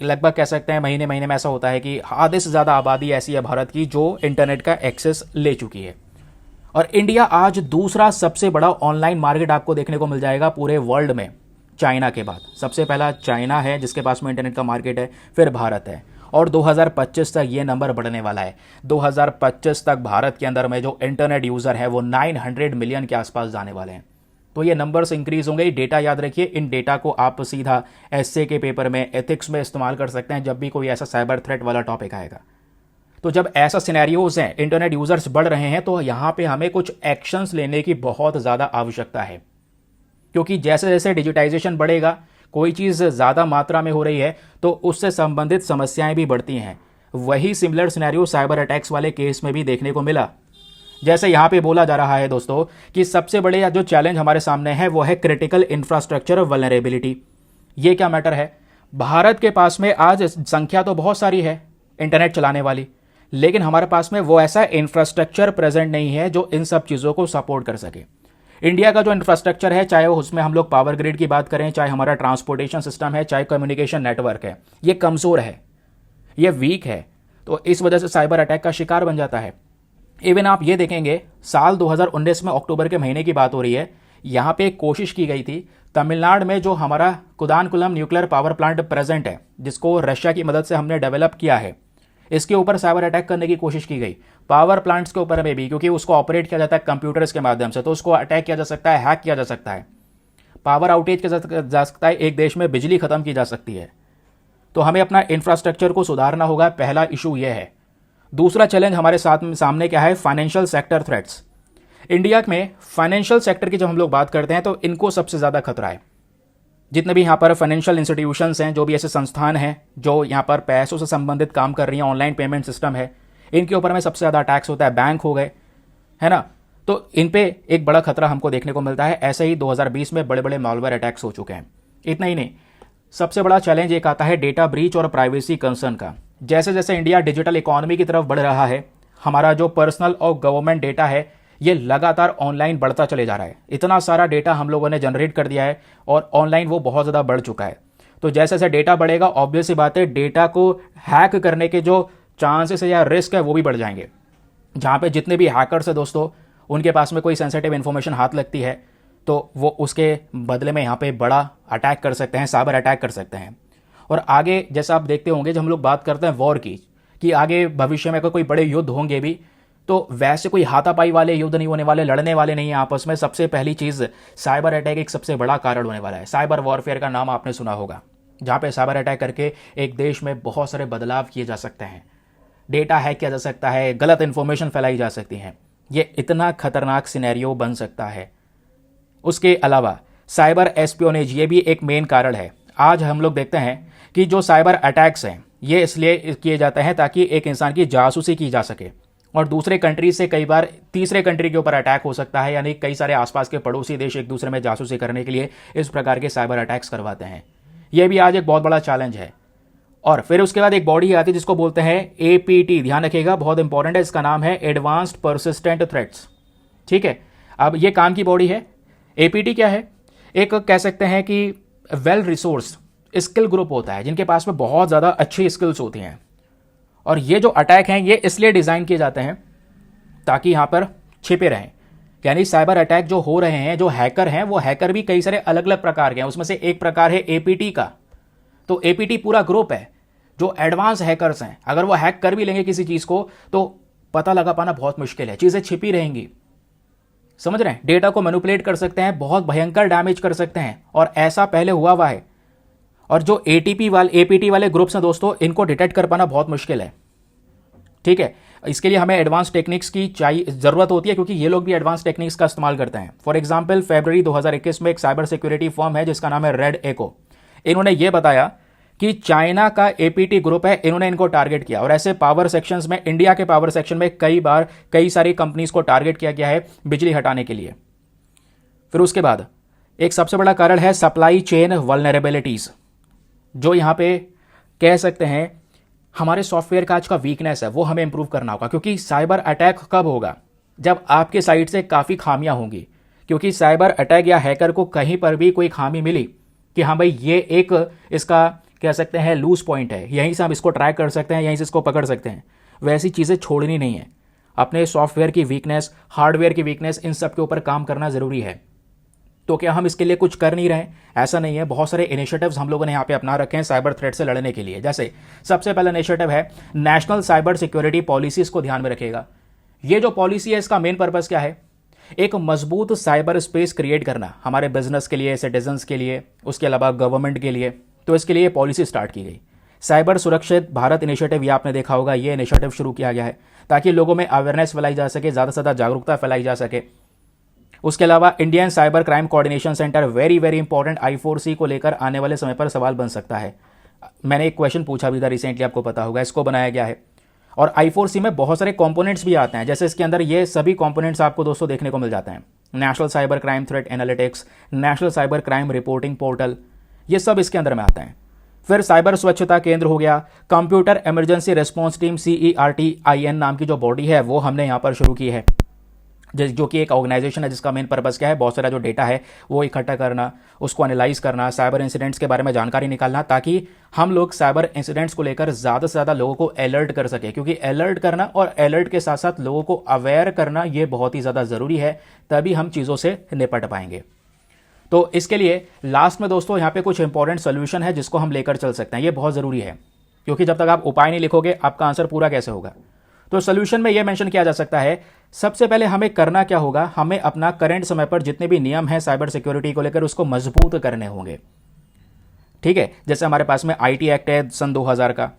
लगभग कह सकते हैं महीने महीने में ऐसा होता है कि आधे से ज़्यादा आबादी ऐसी है भारत की जो इंटरनेट का एक्सेस ले चुकी है। और इंडिया आज दूसरा सबसे बड़ा ऑनलाइन मार्केट आपको देखने को मिल जाएगा पूरे वर्ल्ड में, चाइना के बाद। सबसे पहला चाइना है जिसके पास में इंटरनेट का मार्केट है, फिर भारत है। और 2025 तक ये नंबर बढ़ने वाला है। 2025 तक भारत के अंदर में जो इंटरनेट यूज़र है वो 900 मिलियन के आसपास जाने वाले हैं। तो ये नंबर्स इंक्रीज होंगे। डेटा याद रखिए, इन डेटा को आप सीधा एसए के पेपर में, एथिक्स में इस्तेमाल कर सकते हैं जब भी कोई ऐसा साइबर थ्रेट वाला टॉपिक आएगा। तो जब ऐसा सिनेरियोज हैं, इंटरनेट यूजर्स बढ़ रहे हैं, तो यहाँ पे हमें कुछ एक्शंस लेने की बहुत ज़्यादा आवश्यकता है। क्योंकि जैसे जैसे डिजिटाइजेशन बढ़ेगा, कोई चीज़ ज़्यादा मात्रा में हो रही है तो उससे संबंधित समस्याएं भी बढ़ती हैं। वही सिमिलर सिनेरियो साइबर अटैक्स वाले केस में भी देखने को मिला। जैसे यहाँ पे बोला जा रहा है दोस्तों कि सबसे बड़े जो चैलेंज हमारे सामने है वो है क्रिटिकल इंफ्रास्ट्रक्चर वल्नरेबिलिटी। ये क्या मैटर है, भारत के पास में आज संख्या तो बहुत सारी है इंटरनेट चलाने वाली, लेकिन हमारे पास में वो ऐसा इंफ्रास्ट्रक्चर प्रेजेंट नहीं है जो इन सब चीज़ों को सपोर्ट कर सके। इंडिया का जो इंफ्रास्ट्रक्चर है, चाहे उसमें हम लोग पावर ग्रिड की बात करें, चाहे हमारा ट्रांसपोर्टेशन सिस्टम है, चाहे कम्युनिकेशन नेटवर्क है, ये कमज़ोर है, ये वीक है। तो इस वजह से साइबर अटैक का शिकार बन जाता है। इवन आप ये देखेंगे, साल 2019 में अक्टूबर के महीने की बात हो रही है, यहाँ पे एक कोशिश की गई थी तमिलनाडु में, जो हमारा Kudankulam nuclear power plant present है, जिसको रशिया की मदद से हमने डेवलप किया है, इसके ऊपर साइबर अटैक करने की कोशिश की गई। पावर प्लांट्स के ऊपर में भी, क्योंकि उसको ऑपरेट किया जाता है कंप्यूटर्स के माध्यम से, तो उसको अटैक किया जा सकता है, हैक किया जा सकता है, पावर आउटेज किया जा सकता है, एक देश में बिजली खत्म की जा सकती है। तो हमें अपना इंफ्रास्ट्रक्चर को सुधारना होगा, पहला इशू यह है। दूसरा चैलेंज हमारे सामने क्या है, फाइनेंशियल सेक्टर थ्रेट्स। इंडिया में फाइनेंशियल सेक्टर की जब हम लोग बात करते हैं तो इनको सबसे ज़्यादा खतरा है। जितने भी यहाँ पर फाइनेंशियल इंस्टीट्यूशंस हैं, जो भी ऐसे संस्थान हैं जो यहाँ पर पैसों से संबंधित काम कर रही हैं, ऑनलाइन पेमेंट सिस्टम है, इनके ऊपर में सबसे ज़्यादा अटैक्स होता है। बैंक हो गए, है ना, तो इन पे एक बड़ा खतरा हमको देखने को मिलता है। ऐसे ही 2020 में बड़े बड़े मॉलवेयर अटैक्स हो चुके हैं। इतना ही नहीं, सबसे बड़ा चैलेंज एक आता है डेटा ब्रीच और प्राइवेसी कंसर्न का। जैसे जैसे इंडिया डिजिटल इकोनॉमी की तरफ बढ़ रहा है, हमारा जो पर्सनल और गवर्नमेंट डेटा है ये लगातार ऑनलाइन बढ़ता चले जा रहा है। इतना सारा डेटा हम लोगों ने जनरेट कर दिया है और ऑनलाइन वो बहुत ज़्यादा बढ़ चुका है। तो जैसे जैसे डेटा बढ़ेगा, ऑब्वियस सी बात है, डेटा को हैक करने के जो चांसेस है या रिस्क है वो भी बढ़ जाएंगे। जहाँ पे जितने भी हैकर्स है दोस्तों, उनके पास में कोई सेंसिटिव इन्फॉर्मेशन हाथ लगती है तो वो उसके बदले में यहाँ पे बड़ा अटैक कर सकते हैं, साइबर अटैक कर सकते हैं। और आगे जैसा आप देखते होंगे, जब हम लोग बात करते हैं वॉर की, कि आगे भविष्य में अगर कोई बड़े युद्ध होंगे भी तो वैसे कोई हाथापाई वाले युद्ध नहीं होने वाले, लड़ने वाले नहीं है आपस में। सबसे पहली चीज़, साइबर अटैक एक सबसे बड़ा कारण होने वाला है। साइबर वॉरफेयर का नाम आपने सुना होगा, जहाँ पे साइबर अटैक करके एक देश में बहुत सारे बदलाव किए जा सकते हैं, डेटा हैक किया जा सकता है, गलत इंफॉर्मेशन फैलाई जा सकती है। ये इतना खतरनाक सिनेरियो बन सकता है। उसके अलावा साइबर एस्पियोनेज, ये भी एक मेन कारण है। आज हम लोग देखते हैं कि जो साइबर अटैक्स हैं ये इसलिए किए जाते हैं ताकि एक इंसान की जासूसी की जा सके और दूसरे कंट्री से कई बार तीसरे कंट्री के ऊपर अटैक हो सकता है, यानी कई सारे आसपास के पड़ोसी देश एक दूसरे में जासूसी करने के लिए इस प्रकार के साइबर अटैक्स करवाते हैं। यह भी आज एक बहुत बड़ा चैलेंज है। और फिर उसके बाद एक बॉडी आती है जिसको बोलते हैं एपीटी, ध्यान रखिएगा, बहुत इंपॉर्टेंट है, इसका नाम है एडवांस्ड परसिस्टेंट थ्रेट्स। ठीक है, अब ये काम की बॉडी है। एपीटी क्या है? एक कह सकते हैं कि वेल रिसोर्स स्किल ग्रुप होता है जिनके पास में बहुत ज़्यादा अच्छी स्किल्स होती हैं। और ये जो अटैक हैं ये इसलिए डिज़ाइन किए जाते हैं ताकि यहाँ पर छिपे रहें। यानी साइबर अटैक जो हो रहे हैं, जो हैकर हैं, वो हैकर भी कई सारे अलग अलग प्रकार के हैं। उसमें से एक प्रकार है एपीटी का। तो एपीटी पूरा ग्रुप है जो एडवांस हैकर्स हैं। अगर वो हैक कर भी लेंगे किसी चीज़ को तो पता लगा पाना बहुत मुश्किल है, चीज़ें छिपी रहेंगी। समझ रहे हैं? डेटा को मैनिपुलेट कर सकते हैं, बहुत भयंकर डैमेज कर सकते हैं, और ऐसा पहले हुआ है। और जो एपीटी वाले ग्रुप्स हैं दोस्तों, इनको डिटेक्ट कर पाना बहुत मुश्किल है। ठीक है, इसके लिए हमें एडवांस टेक्निक्स की जरूरत होती है क्योंकि ये लोग भी एडवांस टेक्निक्स का इस्तेमाल करते हैं। फॉर एग्जांपल, फरवरी 2021 में एक साइबर सिक्योरिटी फर्म है जिसका नाम है रेड एको। इन्होंने ये बताया कि चाइना का एपीटी ग्रुप है, इन्होंने इनको टारगेट किया। और ऐसे पावर सेक्शंस में, इंडिया के पावर सेक्शन में कई सारी कंपनीज को टारगेट किया गया है बिजली हटाने के लिए। फिर उसके बाद एक सबसे बड़ा कारण है सप्लाई चेन वल्नरेबिलिटीज, जो यहां पे कह सकते हैं हमारे सॉफ्टवेयर का आज का वीकनेस है, वो हमें इंप्रूव करना होगा। क्योंकि साइबर अटैक कब होगा? जब आपके साइड से काफ़ी खामियां होंगी। क्योंकि साइबर अटैक या हैकर को कहीं पर भी कोई खामी मिली कि हाँ भाई ये एक इसका कह सकते हैं लूज पॉइंट है, यहीं से हम इसको ट्रैक कर सकते हैं, यहीं से इसको पकड़ सकते हैं, वैसी चीज़ें छोड़नी नहीं है। अपने सॉफ्टवेयर की वीकनेस, हार्डवेयर की वीकनेस, इन सब के ऊपर काम करना ज़रूरी है। तो क्या हम इसके लिए कुछ कर नहीं रहे? ऐसा नहीं है, बहुत सारे इनिशिएटिव्स हम लोगों ने यहाँ पे अपना रखे हैं साइबर थ्रेट से लड़ने के लिए। जैसे सबसे पहला इनिशिएटिव है नेशनल साइबर सिक्योरिटी पॉलिसीज को ध्यान में रखिएगा। ये जो पॉलिसी है इसका मेन पर्पस क्या है? एक मजबूत साइबर स्पेस क्रिएट करना हमारे बिजनेस के लिए, सिटीजन्स के लिए, उसके अलावा गवर्नमेंट के लिए। तो इसके लिए पॉलिसी स्टार्ट की गई। साइबर सुरक्षित भारत इनिशिएटिव, ये आपने देखा होगा, ये इनिशिएटिव शुरू किया गया है ताकि लोगों में अवेयरनेस फैलाई जा सके, ज़्यादा से ज़्यादा जागरूकता फैलाई जा सके। उसके अलावा Indian cyber crime coordination centre, very very important, I4C को लेकर आने वाले समय पर सवाल बन सकता है। मैंने एक क्वेश्चन पूछा भी था रिसेंटली, आपको पता होगा, इसको बनाया गया है। और I4C में बहुत सारे कंपोनेंट्स भी आते हैं, जैसे इसके अंदर ये सभी कंपोनेंट्स आपको दोस्तों देखने को मिल जाते हैं। National cyber crime threat analytics, national cyber crime reporting portal, ये सब इसके अंदर में आते हैं। फिर साइबर स्वच्छता केंद्र हो गया, computer emergency response team CERTIN नाम की जो बॉडी है वो हमने यहाँ पर शुरू की है, जो कि एक ऑर्गेनाइजेशन है जिसका मेन पर्पस क्या है? बहुत सारा जो डेटा है वो इकट्ठा करना, उसको एनालाइज करना, साइबर इंसिडेंट्स के बारे में जानकारी निकालना, ताकि हम लोग साइबर इंसिडेंट्स को लेकर ज़्यादा से ज़्यादा लोगों को अलर्ट कर सके। क्योंकि अलर्ट करना और अलर्ट के साथ साथ लोगों को अवेयर करना ये बहुत ही ज़्यादा ज़रूरी है, तभी हम चीज़ों से निपट पाएंगे। तो इसके लिए लास्ट में दोस्तों यहाँ पे कुछ इंपॉर्टेंट सोल्यूशन है जिसको हम लेकर चल सकते हैं। ये बहुत ज़रूरी है क्योंकि जब तक आप उपाय नहीं लिखोगे आपका आंसर पूरा कैसे होगा। तो सोल्यूशन में यह मेंशन किया जा सकता है, सबसे पहले हमें करना क्या होगा? हमें अपना करंट समय पर जितने भी नियम हैं साइबर सिक्योरिटी को लेकर उसको मजबूत करने होंगे। ठीक है, जैसे हमारे पास में IT एक्ट है सन 2000 का,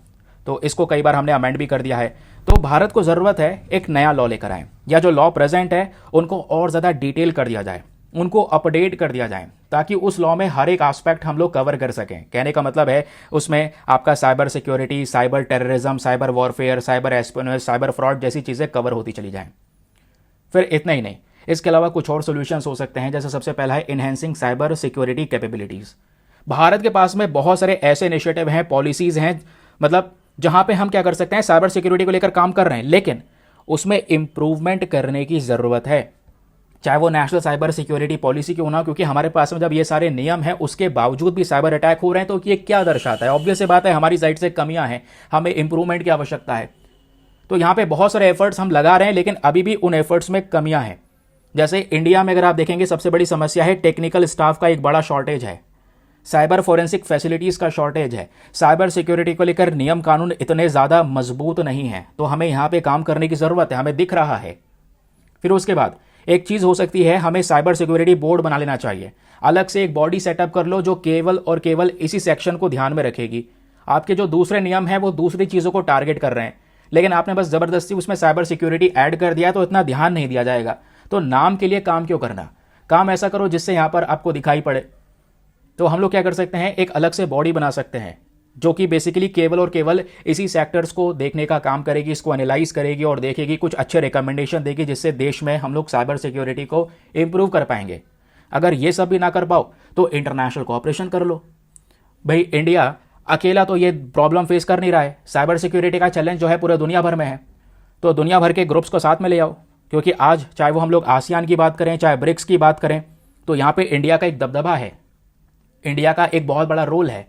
तो इसको कई बार हमने अमेंड भी कर दिया है। तो भारत को ज़रूरत है एक नया लॉ लेकर आए, या जो लॉ प्रेजेंट है उनको और ज़्यादा डिटेल कर दिया जाए, उनको अपडेट कर दिया जाए, ताकि उस लॉ में हर एक एस्पेक्ट हम लोग कवर कर सकें। कहने का मतलब है उसमें आपका cyber security, cyber terrorism, cyber warfare, cyber espionage, cyber fraud जैसी चीज़ें कवर होती चली जाएं। फिर इतना ही नहीं, इसके अलावा कुछ और सॉल्यूशंस हो सकते हैं। जैसे सबसे पहला है enhancing cyber security capabilities. Bharat के पास में बहुत सारे ऐसे इनिशिएटिव हैं, पॉलिसीज़ हैं, मतलब जहाँ पे हम क्या कर सकते हैं, साइबर सिक्योरिटी को लेकर काम कर रहे हैं, लेकिन उसमें इम्प्रूवमेंट करने की ज़रूरत है। चाहे वो नेशनल साइबर सिक्योरिटी पॉलिसी क्यों ना, क्योंकि हमारे पास में जब ये सारे नियम हैं उसके बावजूद भी साइबर अटैक हो रहे हैं, तो ये क्या दर्शाता है? ऑब्वियस सी बात है, हमारी साइड से कमियां हैं, हमें इंप्रूवमेंट की आवश्यकता है। तो यहाँ पे बहुत सारे एफर्ट्स हम लगा रहे हैं, लेकिन अभी भी उन एफर्ट्स में कमियां हैं। जैसे इंडिया में अगर आप देखेंगे, सबसे बड़ी समस्या है टेक्निकल स्टाफ का एक बड़ा शॉर्टेज है। साइबर फोरेंसिक फैसिलिटीज़ का शॉर्टेज है, साइबर सिक्योरिटी को लेकर नियम कानून इतने ज़्यादा मजबूत नहीं हैं, तो हमें यहाँ पे काम करने की ज़रूरत है, हमें दिख रहा है। फिर उसके बाद एक चीज़ हो सकती है, हमें साइबर सिक्योरिटी बोर्ड बना लेना चाहिए, अलग से एक बॉडी सेटअप कर लो जो केवल और केवल इसी सेक्शन को ध्यान में रखेगी। आपके जो दूसरे नियम हैं वो दूसरी चीज़ों को टारगेट कर रहे हैं, लेकिन आपने बस ज़बरदस्ती उसमें साइबर सिक्योरिटी ऐड कर दिया तो इतना ध्यान नहीं दिया जाएगा। तो नाम के लिए काम क्यों करना, काम ऐसा करो जिससे यहाँ पर आपको दिखाई पड़े। तो हम लोग क्या कर सकते हैं, एक अलग से बॉडी बना सकते हैं जो कि बेसिकली केवल और केवल इसी सेक्टर्स को देखने का काम करेगी, इसको एनालाइज करेगी और देखेगी, कुछ अच्छे रिकमेंडेशन देगी जिससे देश में हम लोग साइबर सिक्योरिटी को इम्प्रूव कर पाएंगे। अगर ये सब भी ना कर पाओ तो इंटरनेशनल कोऑपरेशन कर लो। भाई इंडिया अकेला तो ये प्रॉब्लम फेस कर नहीं रहा है, साइबर सिक्योरिटी का चैलेंज जो है पूरे दुनिया भर में है, तो दुनिया भर के ग्रुप्स को साथ में ले आओ। क्योंकि आज चाहे वो हम लोग आसियान की बात करें, चाहे ब्रिक्स की बात करें, तो यहाँ पे इंडिया का एक दबदबा है, इंडिया का एक बहुत बड़ा रोल है।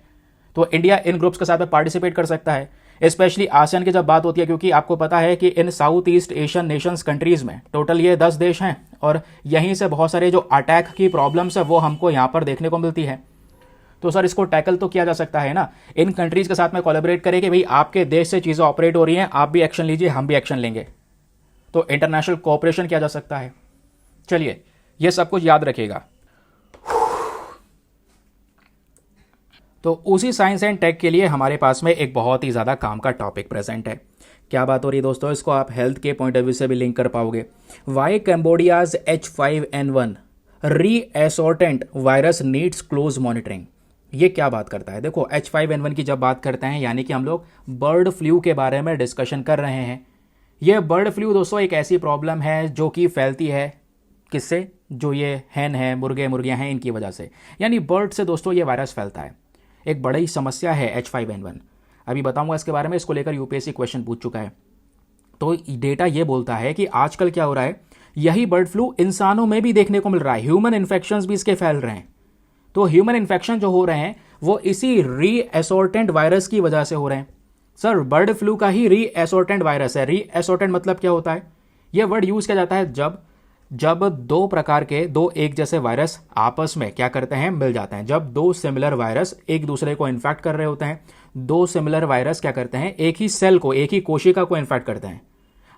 तो इंडिया इन ग्रुप्स के साथ में पार्टिसिपेट कर सकता है, स्पेशली आसियान की जब बात होती है, क्योंकि आपको पता है कि इन south east Asian nations countries में टोटल ये 10 देश हैं और यहीं से बहुत सारे जो अटैक की प्रॉब्लम्स है वो हमको यहाँ पर देखने को मिलती है। तो सर इसको टैकल तो किया जा सकता है ना, इन कंट्रीज़ के साथ में कोलैबोरेट करें कि भाई आपके देश से चीज़ें ऑपरेट हो रही हैं, आप भी एक्शन लीजिए, हम भी एक्शन लेंगे, तो इंटरनेशनल कोऑपरेशन किया जा सकता है। चलिए ये सब कुछ याद रखिएगा। तो उसी साइंस एंड टेक के लिए हमारे पास में एक बहुत ही ज़्यादा काम का टॉपिक प्रेजेंट है। क्या बात हो रही है दोस्तों, इसको आप हेल्थ के पॉइंट ऑफ व्यू से भी लिंक कर पाओगे। Why Cambodia's H5N1 reassortant virus needs close monitoring. ये क्या बात करता है, देखो H5N1 की जब बात करते हैं यानी कि हम लोग बर्ड फ्लू के बारे में डिस्कशन कर रहे हैं। ये बर्ड फ्लू दोस्तों एक ऐसी प्रॉब्लम है जो कि फैलती है किससे, जो ये हैन है, मुर्गे मुर्गियाँ हैं, इनकी वजह से, यानी बर्ड से दोस्तों ये वायरस फैलता है। एक बड़ी समस्या है H5N1, अभी बताऊंगा इसके बारे में, इसको लेकर यूपीएससी क्वेश्चन पूछ चुका है। तो डेटा ये बोलता है कि आजकल क्या हो रहा है, यही बर्ड फ्लू इंसानों में भी देखने को मिल रहा है, ह्यूमन इन्फेक्शंस भी इसके फैल रहे हैं। तो ह्यूमन इन्फेक्शन जो हो रहे हैं वो इसी रीएसोर्टेंट वायरस की वजह से हो रहे हैं। सर बर्ड फ्लू का ही रीएसोर्टेंट वायरस है। रीएसोर्टेंट मतलब क्या होता है, यह वर्ड यूज किया जाता है जब दो प्रकार के, दो एक जैसे वायरस आपस में क्या करते हैं, मिल जाते हैं। जब दो सिमिलर वायरस एक दूसरे को इन्फेक्ट कर रहे होते हैं, दो सिमिलर वायरस क्या करते हैं, एक ही सेल को, एक ही कोशिका को इन्फेक्ट करते हैं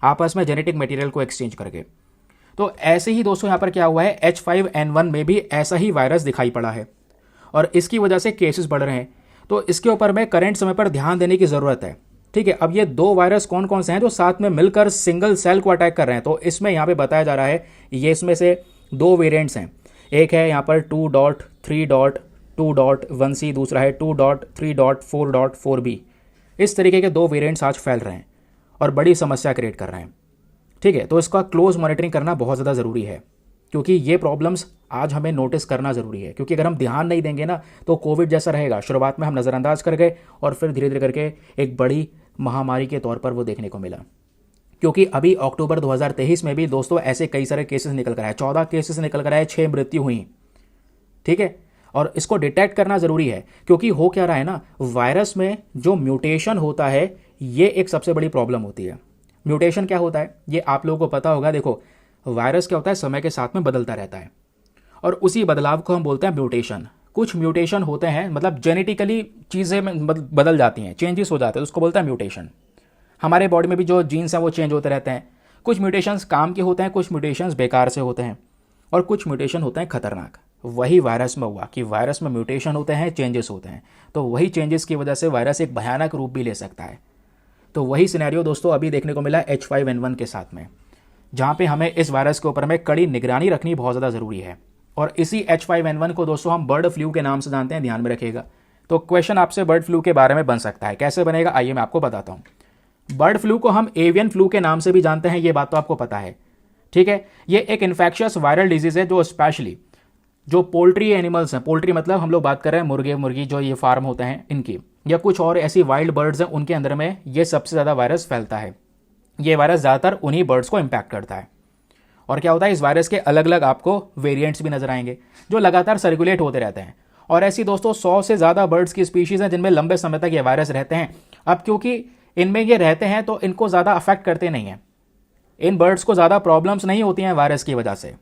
आपस में जेनेटिक मटेरियल को एक्सचेंज करके। तो ऐसे ही दोस्तों यहाँ पर क्या हुआ है, H5N1 में भी ऐसा ही वायरस दिखाई पड़ा है और इसकी वजह से केसेस बढ़ रहे हैं। तो इसके ऊपर में करंट समय पर ध्यान देने की ज़रूरत है। ठीक है, अब ये दो वायरस कौन कौन से हैं जो साथ में मिलकर सिंगल सेल को अटैक कर रहे हैं, तो इसमें यहाँ पे बताया जा रहा है ये इसमें से दो वेरिएंट्स हैं। एक है यहाँ पर 2.3.2.1c, दूसरा है 2.3.4.4b। इस तरीके के दो वेरिएंट्स आज फैल रहे हैं और बड़ी समस्या क्रिएट कर रहे हैं। ठीक है, तो इसका क्लोज मॉनिटरिंग करना बहुत ज़्यादा ज़रूरी है, क्योंकि ये प्रॉब्लम्स आज हमें नोटिस करना ज़रूरी है। क्योंकि अगर हम ध्यान नहीं देंगे ना तो कोविड जैसा रहेगा, शुरुआत में हम नज़रअंदाज कर गए और फिर धीरे धीरे करके एक बड़ी महामारी के तौर पर वो देखने को मिला। क्योंकि अभी अक्टूबर 2023 में भी दोस्तों ऐसे कई सारे केसेस निकल कर आए, 14 केसेस निकल कर आए, 6 मृत्यु हुई। ठीक है, और इसको डिटेक्ट करना ज़रूरी है, क्योंकि हो क्या रहा है ना, वायरस में जो म्यूटेशन होता है ये एक सबसे बड़ी प्रॉब्लम होती है। म्यूटेशन क्या होता है ये आप लोगों को पता होगा। देखो वायरस क्या होता है, समय के साथ में बदलता रहता है और उसी बदलाव को हम बोलते हैं म्यूटेशन। कुछ म्यूटेशन होते हैं, मतलब जेनेटिकली चीज़ें बदल जाती हैं, चेंजेस हो जाते हैं, उसको बोलते हैं म्यूटेशन। हमारे बॉडी में भी जो जीन्स हैं वो चेंज होते रहते हैं। कुछ म्यूटेशंस काम के होते हैं, कुछ म्यूटेशंस बेकार से होते हैं और कुछ म्यूटेशन होते हैं खतरनाक। वही वायरस में हुआ कि वायरस में म्यूटेशन होते हैं, चेंजेस होते हैं, तो वही चेंजेस की वजह से वायरस एक भयानक रूप भी ले सकता है। तो वही सिनेरियो दोस्तों अभी देखने को मिला H5N1 के साथ में, जहाँ पे हमें इस वायरस के ऊपर में कड़ी निगरानी रखनी बहुत ज़्यादा ज़रूरी है। और इसी H5N1 को दोस्तों हम बर्ड फ्लू के नाम से जानते हैं, ध्यान में रखिएगा। तो क्वेश्चन आपसे बर्ड फ्लू के बारे में बन सकता है, कैसे बनेगा आइए मैं आपको बताता हूँ। बर्ड फ्लू को हम एवियन फ्लू के नाम से भी जानते हैं, ये बात तो आपको पता है। ठीक है, ये एक इन्फेक्शियस वायरल डिजीज़ है जो स्पेशली जो पोल्ट्री एनिमल्स हैं, पोल्ट्री मतलब हम लोग बात कर रहे हैं मुर्गे मुर्गी जो ये फार्म होते हैं इनकी, या कुछ और ऐसी वाइल्ड बर्ड्स हैं उनके अंदर में ये सबसे ज़्यादा वायरस फैलता है। ये वायरस ज़्यादातर उन्हीं बर्ड्स को इम्पैक्ट करता है। और क्या होता है, इस वायरस के अलग अलग आपको वेरिएंट्स भी नजर आएंगे जो लगातार सर्कुलेट होते रहते हैं। और ऐसी दोस्तों 100 से ज़्यादा बर्ड्स की स्पीशीज़ हैं जिनमें लंबे समय तक ये वायरस रहते हैं। अब क्योंकि इनमें ये रहते हैं तो इनको ज़्यादा अफेक्ट करते नहीं हैं, इन बर्ड्स को ज़्यादा प्रॉब्लम्स नहीं होती हैं वायरस की वजह से।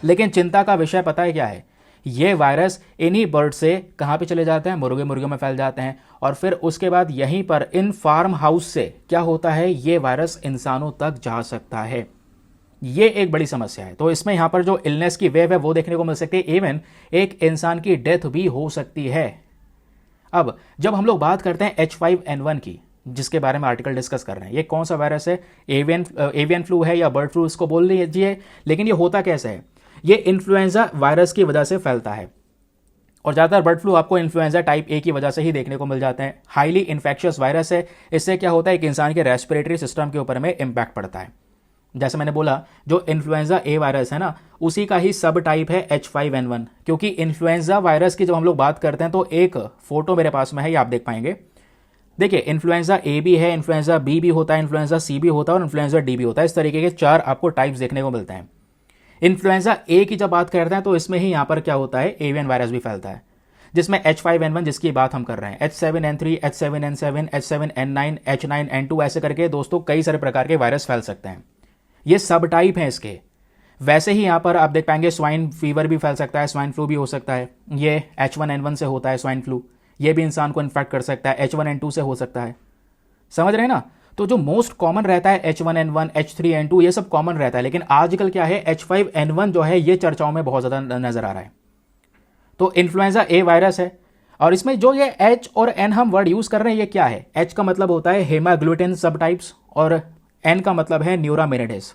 लेकिन चिंता का विषय पता है क्या है ये वायरस इन्हीं बर्ड से कहाँ पे चले जाते हैं, मुर्गियों में फैल जाते हैं, और फिर उसके बाद यहीं पर इन फार्म हाउस से क्या होता है, ये वायरस इंसानों तक जा सकता है। ये एक बड़ी समस्या है। तो इसमें यहाँ पर जो इलनेस की वेव है वो देखने को मिल सकती है, इवन एक इंसान की डेथ भी हो सकती है। अब जब हम लोग बात करते हैं H5N1 की, जिसके बारे में आर्टिकल डिस्कस कर रहे हैं, ये कौन सा वायरस है, एवियन फ्लू है या बर्ड फ्लू इसको बोल लीजिए, लेकिन ये होता कैसे है, ये इन्फ्लुएंजा वायरस की वजह से फैलता है, और ज़्यादातर बर्ड फ्लू आपको इन्फ्लुएंजा टाइप ए की वजह से ही देखने को मिल जाते हैं। हाईली इन्फेक्शियस वायरस है। इससे क्या होता है, एक इंसान के रेस्पिरेटरी सिस्टम के ऊपर में इम्पैक्ट पड़ता है। जैसे मैंने बोला, जो इन्फ्लुएंजा ए वायरस है ना, उसी का ही सब टाइप है H5N1। क्योंकि इन्फ्लुएंजा वायरस की जब हम लोग बात करते हैं तो एक फोटो मेरे पास में है, ये आप देख पाएंगे। देखिए, इन्फ्लुएंजा ए भी है, इन्फ्लुएंजा बी भी होता है, इन्फ्लुएंजा सी भी होता है और इन्फ्लुएंजा डी भी होता है। इस तरीके के 4 आपको टाइप्स देखने को मिलते हैं। इन्फ्लुएंजा ए की जब बात करते हैं तो इसमें ही यहाँ पर क्या होता है, एवियन वायरस भी फैलता है, जिसमें H5N1 जिसकी बात हम कर रहे हैं, H7N3, H7N7, H7N9, H9N2 ऐसे करके दोस्तों कई सारे प्रकार के वायरस फैल सकते हैं। ये सब टाइप हैं इसके। वैसे ही यहाँ पर आप देख पाएंगे स्वाइन फीवर भी फैल सकता है, स्वाइन फ्लू भी हो सकता है। ये H1N1 से होता है स्वाइन फ्लू, ये भी इंसान को इन्फेक्ट कर सकता है। H1N2 से हो सकता है, समझ रहे हैं ना। तो जो मोस्ट कॉमन रहता है H1N1, H3N2, ये सब कॉमन रहता है। लेकिन आजकल क्या है, H5N1 जो है ये चर्चाओं में बहुत ज़्यादा नजर आ रहा है। तो इन्फ्लुएंजा ए वायरस है, और इसमें जो ये H और N हम वर्ड यूज कर रहे हैं, ये क्या है, H का मतलब होता है हेमाग्लूटिन सबटाइप्स और N का मतलब है न्यूरामिनिडेज।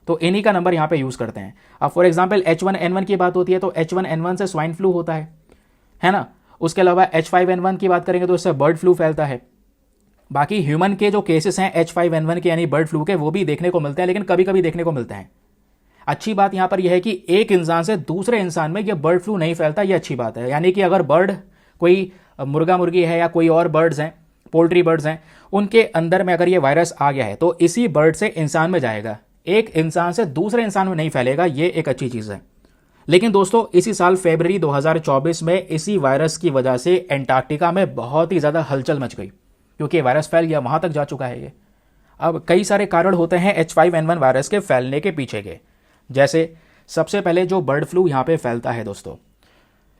तो इन्हीं का नंबर यहाँ पे यूज करते हैं। अब फॉर एग्जांपल H1N1 की बात होती है तो H1N1 से स्वाइन फ्लू होता है ना। उसके अलावा H5N1 की बात करेंगे तो इससे बर्ड फ्लू फैलता है। बाकी ह्यूमन के जो केसेस हैं H5N1 के यानी बर्ड फ्लू के, वो भी देखने को मिलते हैं, लेकिन कभी कभी देखने को मिलते हैं। अच्छी बात यहां पर यह है कि एक इंसान से दूसरे इंसान में यह बर्ड फ्लू नहीं फैलता, यह अच्छी बात है। यानी कि अगर बर्ड कोई मुर्गा मुर्गी है या कोई और बर्ड्स हैं, पोल्ट्री बर्ड्स हैं, उनके अंदर में अगर ये वायरस आ गया है तो इसी बर्ड से इंसान में जाएगा, एक इंसान से दूसरे इंसान में नहीं फैलेगा। ये एक अच्छी चीज है। लेकिन दोस्तों, इसी साल फरवरी 2024 में इसी वायरस की वजह से एंटार्क्टिका में बहुत ही ज्यादा हलचल मच गई, क्योंकि वायरस फैल गया, वहां तक जा चुका है ये। अब कई सारे कारण होते हैं H5N1 वायरस के फैलने के पीछे के। जैसे सबसे पहले जो बर्ड फ्लू यहां पे फैलता है दोस्तों,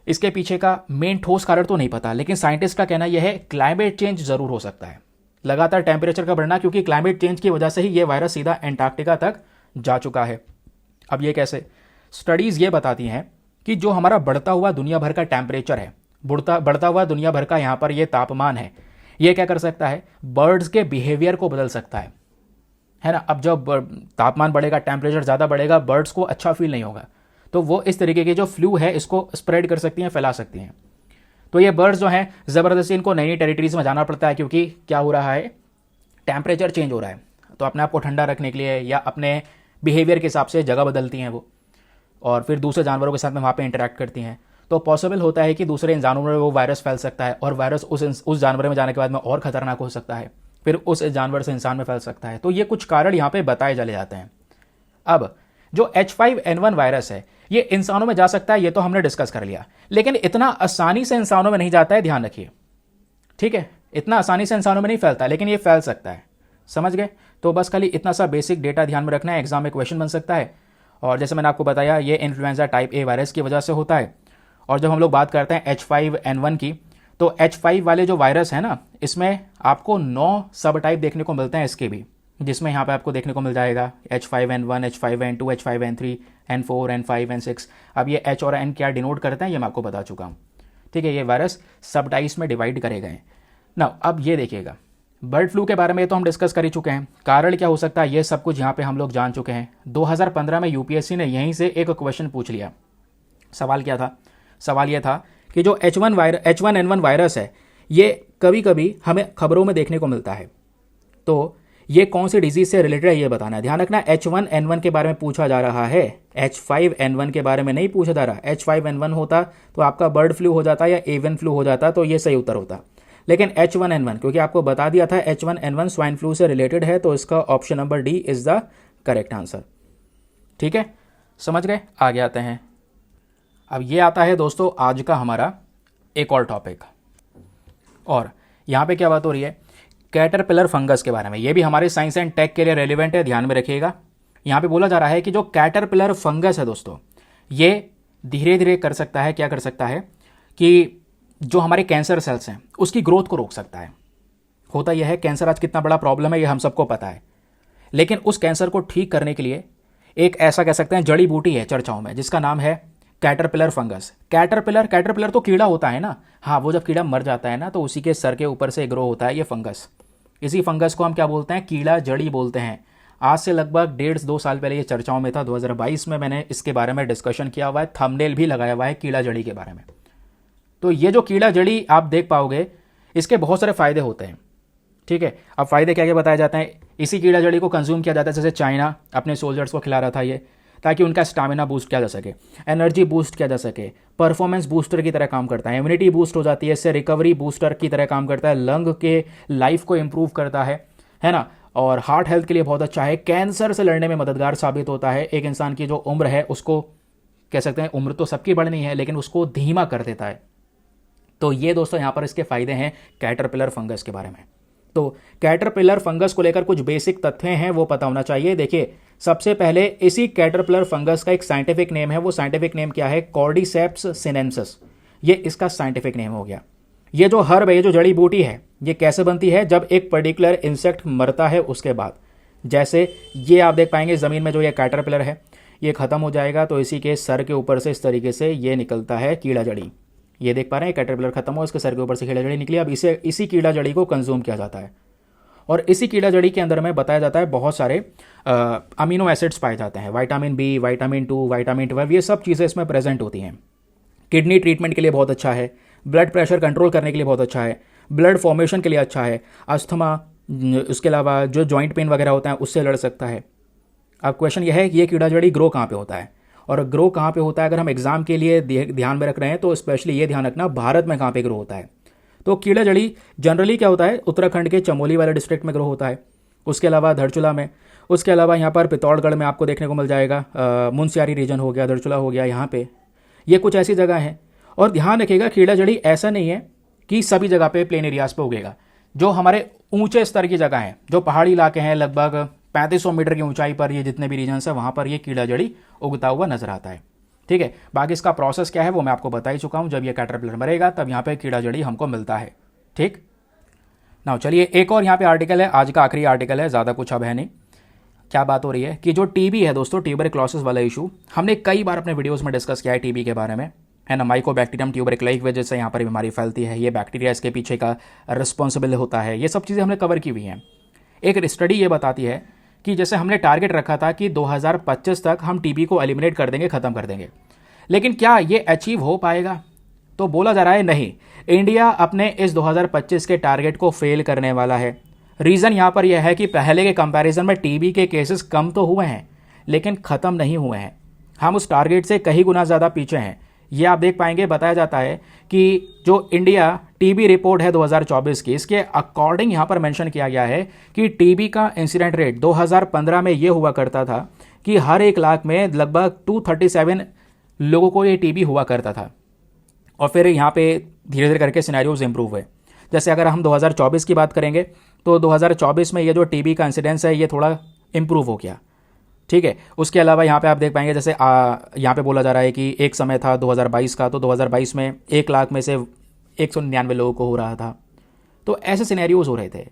इसके पीछे का मेन ठोस कारण तो नहीं पता, लेकिन साइंटिस्ट का कहना यह है क्लाइमेट चेंज जरूर हो सकता है, लगातार टेम्परेचर का बढ़ना, क्योंकि क्लाइमेट चेंज की वजह से ही ये वायरस सीधा एंटार्क्टिका तक जा चुका है। अब ये कैसे, स्टडीज ये बताती हैं कि जो हमारा बढ़ता हुआ दुनिया भर का टेम्परेचर है, बढ़ता हुआ दुनिया भर का यहाँ पर ये तापमान है, ये क्या कर सकता है, बर्ड्स के बिहेवियर को बदल सकता है ना। अब जब तापमान बढ़ेगा, टेम्परेचर ज़्यादा बढ़ेगा, बर्ड्स को अच्छा फील नहीं होगा, तो वो इस तरीके के जो फ्लू है इसको स्प्रेड कर सकती हैं, फैला सकती हैं। तो ये बर्ड्स जो हैं ज़बरदस्ती इनको नई नई टेरिटरीज में जाना पड़ता है, क्योंकि क्या हो रहा है, टेम्परेचर चेंज हो रहा है, तो अपने आप को ठंडा रखने के लिए या अपने बिहेवियर के हिसाब से जगह बदलती हैं वो, और फिर दूसरे जानवरों के साथ में वहाँ पे इंटरेक्ट करती हैं। तो पॉसिबल होता है कि दूसरे जानवरों में वो वायरस फैल सकता है, और वायरस उस जानवर में जाने के बाद में और खतरनाक हो सकता है, फिर उस जानवर से इंसान में फैल सकता है। तो ये कुछ कारण यहाँ पे बताए चले जाते हैं। अब जो H5N1 वायरस है ये इंसानों में जा सकता है, ये तो हमने डिस्कस कर लिया, लेकिन इतना आसानी से इंसानों में नहीं जाता है, ध्यान रखिए, ठीक है। इतना आसानी से इंसानों में नहीं फैलता, लेकिन ये फैल सकता है, समझ गए। तो बस खाली इतना सा बेसिक डेटा ध्यान में रखना है, एग्जाम में क्वेश्चन बन सकता है। और जैसे मैंने आपको बताया, ये इन्फ्लुएंजा टाइप ए वायरस की वजह से होता है। और जब हम लोग बात करते हैं H5N1 की, तो H5 वाले जो वायरस है ना, इसमें आपको 9 सब टाइप देखने को मिलते हैं इसके भी, जिसमें यहाँ पे आपको देखने को मिल जाएगा H5N1, H5N2, H5N3, N4, N5, N6। अब ये H और N क्या डिनोट करते हैं ये मैं आपको बता चुका हूँ, ठीक है। ये वायरस सब टाइप्स में डिवाइड करे गए ना। अब ये देखिएगा, बर्ड फ्लू के बारे में तो हम डिस्कस कर ही चुके हैं, कारण क्या हो सकता है ये सब कुछ यहाँ पे हम लोग जान चुके हैं। 2015 में यूपीएससी ने यहीं से एक क्वेश्चन पूछ लिया। सवाल क्या था, सवाल यह था कि जो H1N1 वायरस है ये कभी कभी हमें खबरों में देखने को मिलता है, तो ये कौन सी डिजीज से रिलेटेड है ये बताना है। ध्यान रखना, H1N1 के बारे में पूछा जा रहा है, H5N1 के बारे में नहीं पूछा जा रहा। H5N1 होता तो आपका बर्ड फ्लू हो जाता या एवियन फ्लू हो जाता, तो ये सही उत्तर होता। लेकिन H1N1 क्योंकि आपको बता दिया था H1N1 स्वाइन फ्लू से रिलेटेड है, तो इसका option number D is the correct answer, ठीक है, समझ गए। आगे आते हैं। अब ये आता है दोस्तों आज का हमारा एक और टॉपिक, और यहाँ पे क्या बात हो रही है, कैटरपिलर फंगस के बारे में। ये भी हमारे साइंस एंड टेक के लिए रेलिवेंट है, ध्यान में रखिएगा। यहाँ पे बोला जा रहा है कि जो कैटरपिलर फंगस है दोस्तों, ये धीरे धीरे कर सकता है, क्या कर सकता है कि जो हमारे कैंसर सेल्स हैं उसकी ग्रोथ को रोक सकता है। होता यह है, कैंसर आज कितना बड़ा प्रॉब्लम है ये हम सबको पता है, लेकिन उस कैंसर को ठीक करने के लिए एक ऐसा कह सकते हैं जड़ी बूटी है चर्चाओं में, जिसका नाम है कैटरपिलर फंगस। कैटरपिलर तो कीड़ा होता है ना, हाँ, वो जब कीड़ा मर जाता है ना तो उसी के सर के ऊपर से ग्रो होता है ये फंगस। इसी फंगस को हम क्या बोलते हैं, कीड़ा जड़ी बोलते हैं। आज से लगभग 1.5-2 साल पहले ये चर्चाओं में था। 2022 में मैंने इसके बारे में डिस्कशन किया हुआ है, थंबनेल भी लगाया हुआ है कीड़ा जड़ी के बारे में। तो ये जो कीड़ा जड़ी आप देख पाओगे, इसके बहुत सारे फायदे होते हैं। ठीक है, अब फायदे क्या क्या बताए जाते हैं। इसी कीड़ा जड़ी को कंज्यूम किया जाता है, जैसे चाइना अपने सोल्जर्स को खिला रहा था ये, ताकि उनका स्टामिना बूस्ट किया जा सके, एनर्जी बूस्ट किया जा सके, परफॉर्मेंस बूस्टर की तरह काम करता है, इम्यूनिटी बूस्ट हो जाती है, इससे रिकवरी बूस्टर की तरह काम करता है, लंग के लाइफ को इंप्रूव करता है ना, और हार्ट हेल्थ के लिए बहुत अच्छा है, कैंसर से लड़ने में मददगार साबित होता है। एक इंसान की जो उम्र है उसको कह सकते हैं, उम्र तो सबकी बढ़नी है लेकिन उसको धीमा कर देता है। तो ये दोस्तों यहाँ पर इसके फायदे हैं कैटरपिलर फंगस के बारे में। तो कैटरपिलर फंगस को लेकर कुछ बेसिक तथ्य हैं वो पता होना चाहिए। देखिए, सबसे पहले इसी कैटरपिलर फंगस का एक साइंटिफिक नेम है। वो साइंटिफिक नेम क्या है, कॉर्डिसेप्स सिनेंसिस, ये इसका साइंटिफिक नेम हो गया। ये जो हर्ब है, ये जो जड़ी बूटी है, ये कैसे बनती है, जब एक पर्टिकुलर इंसेक्ट मरता है उसके बाद। जैसे ये आप देख पाएंगे ज़मीन में जो ये कैटरपिलर है ये ख़त्म हो जाएगा तो इसी के सर के ऊपर से इस तरीके से ये निकलता है कीड़ा जड़ी। ये देख पा रहे हैं, कैटरपिलर खत्म हो, इसके सर के ऊपर से कीड़ा जड़ी निकली। अब इसी कीड़ा जड़ी को कंज्यूम किया जाता है और इसी कीड़ा जड़ी के अंदर में बताया जाता है बहुत सारे अमीनो एसिड्स पाए जाते हैं, विटामिन बी, विटामिन 2, विटामिन 12, ये सब चीज़ें इसमें प्रेजेंट होती हैं। किडनी ट्रीटमेंट के लिए बहुत अच्छा है, ब्लड प्रेशर कंट्रोल करने के लिए बहुत अच्छा है, ब्लड फॉर्मेशन के लिए अच्छा है, अस्थमा, उसके अलावा जो जॉइंट पेन वगैरह होता है उससे लड़ सकता है। अब क्वेश्चन यह है कि ये कीड़ा जड़ी ग्रो कहाँ पे होता है और ग्रो कहाँ पे होता है। अगर हम एग्जाम के लिए ध्यान में रख रहे हैं तो स्पेशली ये ध्यान रखना भारत में कहाँ पे ग्रो होता है। तो कीड़ा जड़ी जनरली क्या होता है, उत्तराखंड के चमोली वाले डिस्ट्रिक्ट में ग्रो होता है, उसके अलावा धरचुला में, उसके अलावा यहाँ पर पिथौरागढ़ में आपको देखने को मिल जाएगा, मुनस्यारी रीजन हो गया, धरचुला हो गया, यहाँ पे ये कुछ ऐसी जगह हैं। और ध्यान रखिएगा, कीड़ा जड़ी ऐसा नहीं है कि सभी जगह पे प्लेन एरियाज पे उगेगा। जो हमारे ऊंचे स्तर की जगह हैं, जो पहाड़ी इलाके हैं, लगभग 3500 मीटर की ऊंचाई पर ये जितने भी रीजन्स है वहाँ पर ये कीड़ा जड़ी उगता हुआ नजर आता है। ठीक है, बाकी इसका प्रोसेस क्या है वो मैं आपको बता ही चुका हूँ। जब ये कैटरपिलर मरेगा तब यहाँ पे कीड़ा जड़ी हमको मिलता है। ठीक, नाउ चलिए एक और यहाँ पे आर्टिकल है, आज का आखिरी आर्टिकल है, ज़्यादा कुछ अब है नहीं। क्या बात हो रही है कि जो टीबी है दोस्तों, ट्यूबरक्लोसिस वाला इशू, हमने कई बार अपने वीडियोस में डिस्कस किया है टीबी के बारे में, है ना। माइकोबैक्टीरियम ट्यूबरकुलोई की वजह से यहाँ पर बीमारी फैलती है, ये बैक्टीरिया इसके पीछे का रिस्पॉन्सिबल होता है, ये सब चीज़ें हमने कवर की हुई हैं। एक स्टडी ये बताती है कि जैसे हमने टारगेट रखा था कि 2025 तक हम टीबी को एलिमिनेट कर देंगे, ख़त्म कर देंगे, लेकिन क्या ये अचीव हो पाएगा? तो बोला जा रहा है नहीं, इंडिया अपने इस 2025 के टारगेट को फेल करने वाला है। रीज़न यहाँ पर यह है कि पहले के कंपैरिजन में टीबी के केसेस कम तो हुए हैं लेकिन ख़त्म नहीं हुए हैं। हम उस टारगेट से कई गुना ज़्यादा पीछे हैं। ये आप देख पाएंगे, बताया जाता है कि जो इंडिया टीबी रिपोर्ट है 2024 की, इसके अकॉर्डिंग यहाँ पर मेंशन किया गया है कि टीबी का इंसिडेंट रेट 2015 में ये हुआ करता था कि हर 1 लाख में लगभग 237 लोगों को ये टीबी हुआ करता था। और फिर यहाँ पे धीरे धीरे करके सिनेरियोज इंप्रूव हुए। जैसे अगर हम 2024 की बात करेंगे तो 2024 में ये जो टीबी का इंसिडेंस है ये थोड़ा इंप्रूव हो गया। ठीक है, उसके अलावा यहाँ पे आप देख पाएंगे, जैसे यहाँ पे बोला जा रहा है कि एक समय था 2022 का, तो 2022 में 1 लाख में से 199 लोगों को हो रहा था। तो ऐसे सिनेरियोज हो रहे थे।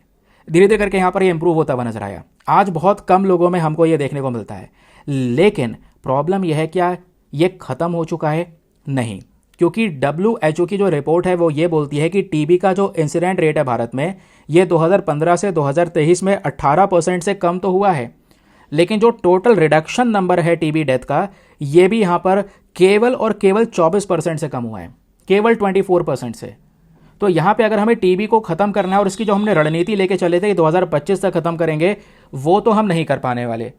धीरे धीरे करके यहाँ पर ये इंप्रूव होता हुआ नजर आया। आज बहुत कम लोगों में हमको ये देखने को मिलता है, लेकिन प्रॉब्लम यह है क्या ये ख़त्म हो चुका है? नहीं, क्योंकि WHO की जो रिपोर्ट है वो ये बोलती है कि टीबी का जो इंसिडेंट रेट है भारत में, ये 2015 से 2023 में 18% से कम तो हुआ है, लेकिन जो टोटल रिडक्शन नंबर है टीबी डेथ का, ये भी यहाँ पर केवल और केवल 24% से कम हुआ है, केवल 24% से। तो यहाँ पे अगर हमें टीबी को ख़त्म करना है और इसकी जो हमने रणनीति लेके चले थे कि 2025 तक ख़त्म करेंगे, वो तो हम नहीं कर पाने वाले,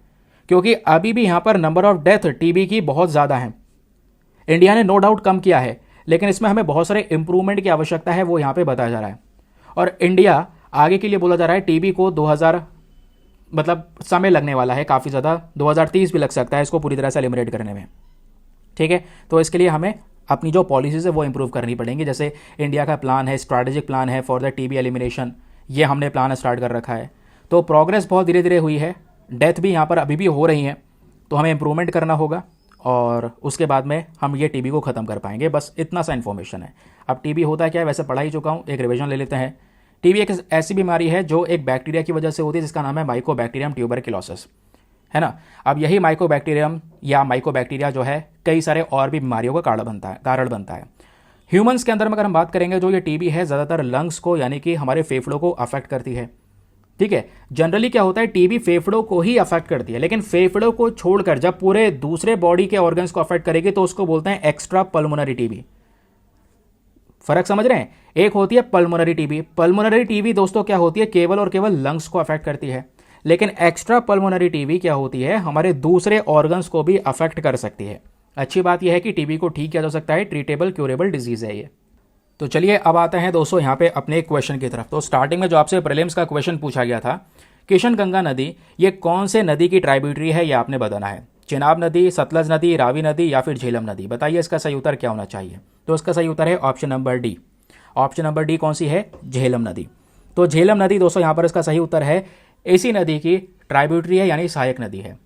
क्योंकि अभी भी यहाँ पर नंबर ऑफ डेथ टीबी की बहुत ज़्यादा है। इंडिया ने नो डाउट कम किया है, लेकिन इसमें हमें बहुत सारे इंप्रूवमेंट की आवश्यकता है, वो यहाँ पे बताया जा रहा है। और इंडिया आगे के लिए बोला जा रहा है टीबी को 2000 मतलब समय लगने वाला है काफ़ी ज़्यादा, 2030 भी लग सकता है इसको पूरी तरह से एलिमिनेट करने में। ठीक है, तो इसके लिए हमें अपनी जो पॉलिसीज़ है वो इंप्रूव करनी पड़ेंगी। जैसे इंडिया का प्लान है, स्ट्रैटेजिक प्लान है फॉर द टीबी एलिमिनेशन, ये हमने प्लान स्टार्ट कर रखा है। तो प्रोग्रेस बहुत धीरे धीरे हुई है, डेथ भी यहाँ पर अभी भी हो रही है, तो हमें इंप्रूवमेंट करना होगा और उसके बाद में हम ये टीबी को ख़त्म कर पाएंगे। बस इतना सा इन्फॉर्मेशन है। अब टीबी होता क्या है वैसे पढ़ा ही चुका हूँ, एक रिवीजन ले लेते हैं। टीबी एक ऐसी बीमारी है जो एक बैक्टीरिया की वजह से होती है जिसका नाम है माइकोबैक्टीरियम ट्यूबरक्लोसिस, है ना। अब यही माइकोबैक्टीरियम या माइकोबैक्टीरिया जो है कई सारे और भी बीमारियों का कारण बनता है। ह्यूमंस के अंदर में अगर हम बात करेंगे जो ये टीबी है ज़्यादातर लंग्स को यानी कि हमारे फेफड़ों को अफेक्ट करती है, ठीक है। जनरली क्या होता है टीबी फेफड़ों को ही अफेक्ट करती है, लेकिन फेफड़ों को छोड़कर जब पूरे दूसरे बॉडी के ऑर्गन्स को अफेक्ट करेगी तो उसको बोलते हैं एक्स्ट्रा पल्मोनरी टीबी। फर्क समझ रहे हैं? एक होती है पल्मोनरी टीबी। पल्मोनरी टीबी दोस्तों क्या होती है, केवल और केवल लंग्स को अफेक्ट करती है, लेकिन एक्स्ट्रा पल्मोनरी टीबी क्या होती है, हमारे दूसरे ऑर्गन्स को भी अफेक्ट कर सकती है। अच्छी बात यह है कि टीबी को ठीक किया जा सकता है, ट्रीटेबल क्यूरेबल डिजीज है ये। तो चलिए अब आते हैं दोस्तों यहाँ पे अपने एक क्वेश्चन की तरफ। तो स्टार्टिंग में जो आपसे प्रीलिम्स का क्वेश्चन पूछा गया था, किशनगंगा नदी ये कौन से नदी की ट्राइब्यूटरी है, ये आपने बताना है। चिनाब नदी, सतलज नदी, रावी नदी या फिर झेलम नदी। बताइए इसका सही उत्तर क्या होना चाहिए। तो इसका सही उत्तर है option number D. Option number D कौन सी है, झेलम नदी। तो झेलम नदी दोस्तों यहाँ पर इसका सही उत्तर है, इसी नदी की ट्राइब्यूटरी है यानी सहायक नदी है।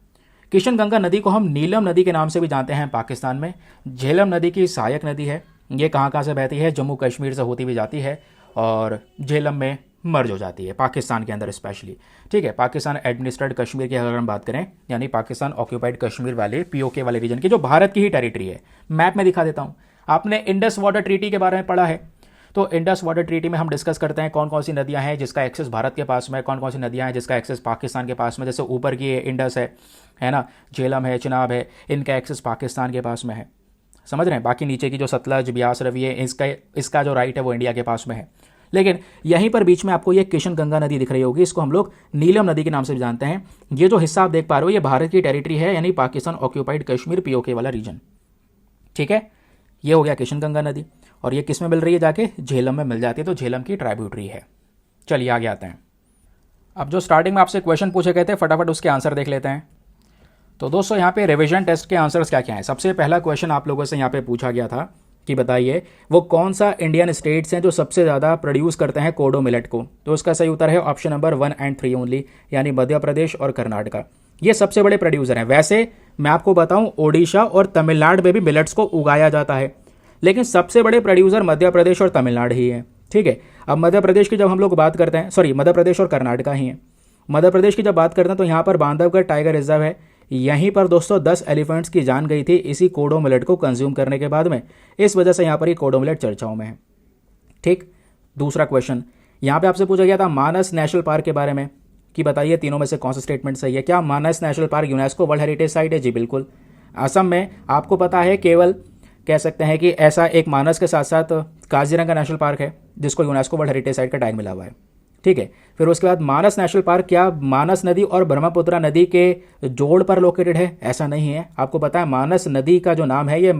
किशनगंगा नदी को हम नीलम नदी के नाम से भी जानते हैं पाकिस्तान में। झेलम नदी की सहायक नदी है। ये कहाँ से बहती है, जम्मू कश्मीर से होती हुई जाती है और झेलम में मर्ज हो जाती है पाकिस्तान के अंदर स्पेशली, ठीक है। पाकिस्तान एडमिनिस्ट्रेड कश्मीर की अगर हम बात करें यानी पाकिस्तान ऑक्यूपाइड कश्मीर वाले पीओके वाले रीजन की जो भारत की ही टेरिटरी है। मैप में दिखा देता हूँ। आपने इंडस वाटर ट्रीटी के बारे में पढ़ा है, तो इंडस वाटर ट्रीटी में हम डिस्कस करते हैं कौन कौन सी नदियां हैं जिसका एक्सेस भारत के पास में, कौन कौन सी नदियां हैं जिसका एक्सेस पाकिस्तान के पास में। जैसे ऊपर की इंडस है ना, झेलम है, चिनाब है, इनका एक्सेस पाकिस्तान के पास में है, समझ रहे हैं। बाकी नीचे की जो सतलज, ब्यास, रवि है, इसका जो राइट है वो इंडिया के पास में है। लेकिन यहीं पर बीच में आपको ये किशनगंगा नदी दिख रही होगी, इसको हम लोग नीलम नदी के नाम से भी जानते हैं। ये जो हिस्सा आप देख पा रहे हो ये भारत की टेरिटरी है यानी पाकिस्तान ऑक्यूपाइड कश्मीर पीओके वाला रीजन, ठीक है। ये हो गया किशनगंगा नदी और ये किस में मिल रही है, जाके झेलम में मिल जाती है, तो झेलम की ट्राइब्यूटरी है। चलिए आगे आते हैं। अब जो स्टार्टिंग में आपसे क्वेश्चन पूछे गए थे फटाफट उसके आंसर देख लेते हैं। तो दोस्तों यहाँ पे रिवीजन टेस्ट के आंसर्स क्या क्या हैं। सबसे पहला क्वेश्चन आप लोगों से यहाँ पे पूछा गया था कि बताइए वो कौन सा इंडियन स्टेट्स हैं जो सबसे ज़्यादा प्रोड्यूस करते हैं कोडो मिलेट को। तो इसका सही उत्तर है ऑप्शन नंबर 1 और 3 ओनली, यानी मध्य प्रदेश और कर्नाटका। ये सबसे बड़े प्रोड्यूसर हैं। वैसे मैं आपको बताऊं ओडिशा और तमिलनाडु में भी मिलेट्स को उगाया जाता है, लेकिन सबसे बड़े प्रोड्यूसर मध्य प्रदेश और तमिलनाडु ही है, ठीक है। अब मध्य प्रदेश की जब हम लोग बात करते हैं, सॉरी मध्य प्रदेश और कर्नाटका ही है। मध्य प्रदेश की जब बात करते हैं तो यहाँ पर बांधवगढ़ टाइगर रिजर्व है। यहीं पर दोस्तों 10 एलिफेंट्स की जान गई थी इसी कोडो मिलेट को कंज्यूम करने के बाद में। इस वजह से यहाँ पर ये कोडो मिलेट चर्चाओं में है, ठीक। दूसरा क्वेश्चन यहाँ पे आपसे पूछा गया था मानस नेशनल पार्क के बारे में कि बताइए तीनों में से कौन सा स्टेटमेंट सही है। क्या Manas national park UNESCO world heritage site है? जी बिल्कुल। असम में आपको पता है केवल कह सकते हैं कि ऐसा एक मानस के साथ साथ काजीरंगा नेशनल पार्क है जिसको यूनेस्को वर्ल्ड हेरिटेज साइट का टैग मिला हुआ है, ठीक है। फिर उसके बाद मानस नेशनल पार्क क्या मानस नदी और ब्रह्मपुत्रा नदी के जोड़ पर लोकेटेड है? ऐसा नहीं है। आपको पता है मानस नदी का जो नाम है ये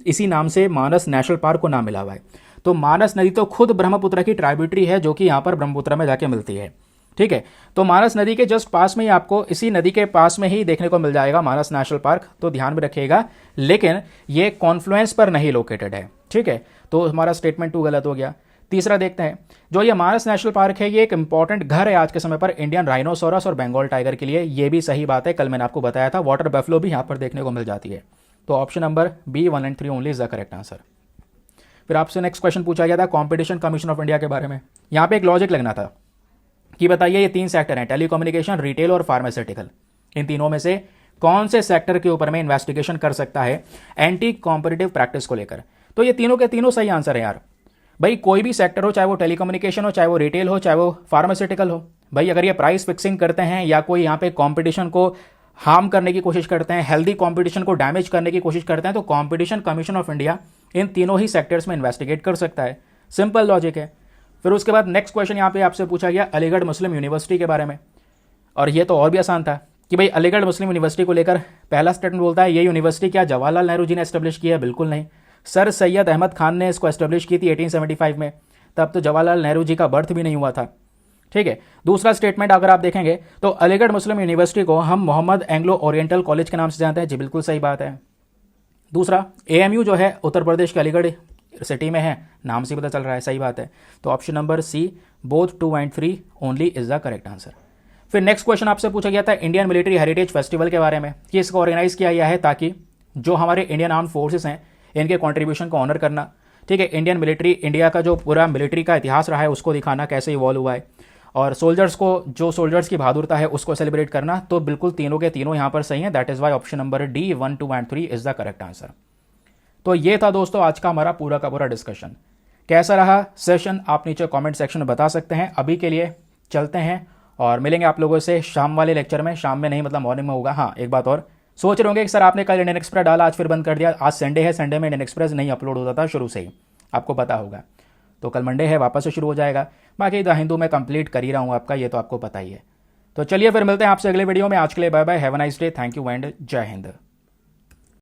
इसी नाम से मानस नेशनल पार्क को नाम मिला हुआ है। तो मानस नदी तो खुद ब्रह्मपुत्रा की ट्राइब्यूटरी है जो कि यहाँ पर ब्रह्मपुत्रा में जाके मिलती है, ठीक है। तो मानस नदी के जस्ट पास में ही आपको इसी नदी के पास में ही देखने को मिल जाएगा मानस नेशनल पार्क, तो ध्यान में रखिएगा। लेकिन ये कॉन्फ्लुएंस पर नहीं लोकेटेड है, ठीक है। तो हमारा स्टेटमेंट 2 गलत हो गया। तीसरा देखते हैं, जो ये मानस नेशनल पार्क है ये एक इंपॉर्टेंट घर है आज के समय पर इंडियन राइनोसोरस और बंगाल टाइगर के लिए। ये भी सही बात है, कल मैंने आपको बताया था वाटर बफलो भी यहाँ पर देखने को मिल जाती है। तो ऑप्शन नंबर बी 1 और 3 only is the correct answer. फिर आपसे नेक्स्ट क्वेश्चन पूछा गया था कॉम्पिटिशन कमीशन ऑफ इंडिया के बारे में। यहाँ पे एक लॉजिक लगना था कि बताइए ये 3 सेक्टर हैं, टेलीकम्युनिकेशन, रिटेल और फार्मास्यूटिकल। इन तीनों में से कौन से सेक्टर के ऊपर में इन्वेस्टिगेशन कर सकता है एंटी कॉम्पिटिटिव प्रैक्टिस को लेकर? तो ये तीनों के तीनों सही आंसर है यार। भाई कोई भी सेक्टर हो, चाहे वो टेलीकम्युनिकेशन हो, चाहे वो रिटेल हो, चाहे वो फार्मास्यूटिकल हो, भाई अगर ये प्राइस फिक्सिंग करते हैं या कोई यहाँ पे कॉम्पिटिशन को हार्म करने की कोशिश करते हैं, हेल्दी कॉम्पिटिशन को डैमेज करने की कोशिश करते हैं, तो competition commission of India in तीनों ही सेक्टर्स में इन्वेस्टिगेट कर सकता है। सिंपल लॉजिक है। फिर उसके बाद नेक्स्ट क्वेश्चन यहाँ पे आपसे पूछा गया अलीगढ़ मुस्लिम यूनिवर्सिटी के बारे में, और ये तो और भी आसान था कि भाई अलीगढ़ मुस्लिम यूनिवर्सिटी को लेकर पहला स्टेटमेंट बोलता है ये यूनिवर्सिटी क्या जवाहरलाल नेहरू जी ने एस्टेब्लिश की है? बिल्कुल नहीं, सर सैयद अहमद खान ने इसको एस्टेब्लिश की थी 1875 में। तब तो जवाहरलाल नेहरू जी का बर्थ भी नहीं हुआ था, ठीक है। दूसरा स्टेटमेंट अगर आप देखेंगे तो अलीगढ़ मुस्लिम यूनिवर्सिटी को हम मोहम्मद एंग्लो ओरिएंटल कॉलेज के नाम से जानते हैं। जी बिल्कुल सही बात है। दूसरा एएमयू जो है उत्तर प्रदेश के अलीगढ़ सिटी में है, नाम से पता चल रहा है, सही बात है। तो ऑप्शन नंबर सी बोथ 2 और 3 only is the correct answer. फिर नेक्स्ट क्वेश्चन आपसे पूछा गया था इंडियन मिलिट्री हेरिटेज फेस्टिवल के बारे में कि इसको ऑर्गेनाइज किया गया है ताकि जो हमारे इंडियन आर्म फोर्सेस हैं इनके कंट्रीब्यूशन को ऑनर करना, ठीक है। इंडियन मिलिट्री, इंडिया का जो पूरा मिलिट्री का इतिहास रहा है उसको दिखाना कैसे इवॉल्व हुआ है, और सोल्जर्स को, जो सोल्जर्स की बहादुरता है उसको सेलिब्रेट करना। तो बिल्कुल तीनों के तीनों यहाँ पर सही है। That is why option number D 1, 2 and 3 is the correct answer. तो ये था दोस्तों आज का हमारा पूरा का पूरा डिस्कशन। कैसा रहा सेशन आप नीचे कमेंट सेक्शन में बता सकते हैं। अभी के लिए चलते हैं और मिलेंगे आप लोगों से शाम वाले लेक्चर में। शाम में नहीं मतलब मॉर्निंग में होगा। हाँ, एक बात और, सोच रहे होंगे कि सर आपने कल इंडियन एक्सप्रेस डाला आज फिर बंद कर दिया। आज संडे है, संडे में इंडियन एक्सप्रेस नहीं अपलोड होता था शुरू से ही, आपको पता होगा। तो कल मंडे है, वापस से शुरू हो जाएगा। बाकी द हिंदू में कंप्लीट कर ही रहा हूँ आपका, ये तो आपको पता ही है। तो चलिए फिर मिलते हैं आपसे अगले वीडियो में। आज के लिए bye bye, have a nice day, thank you and जय हिंद।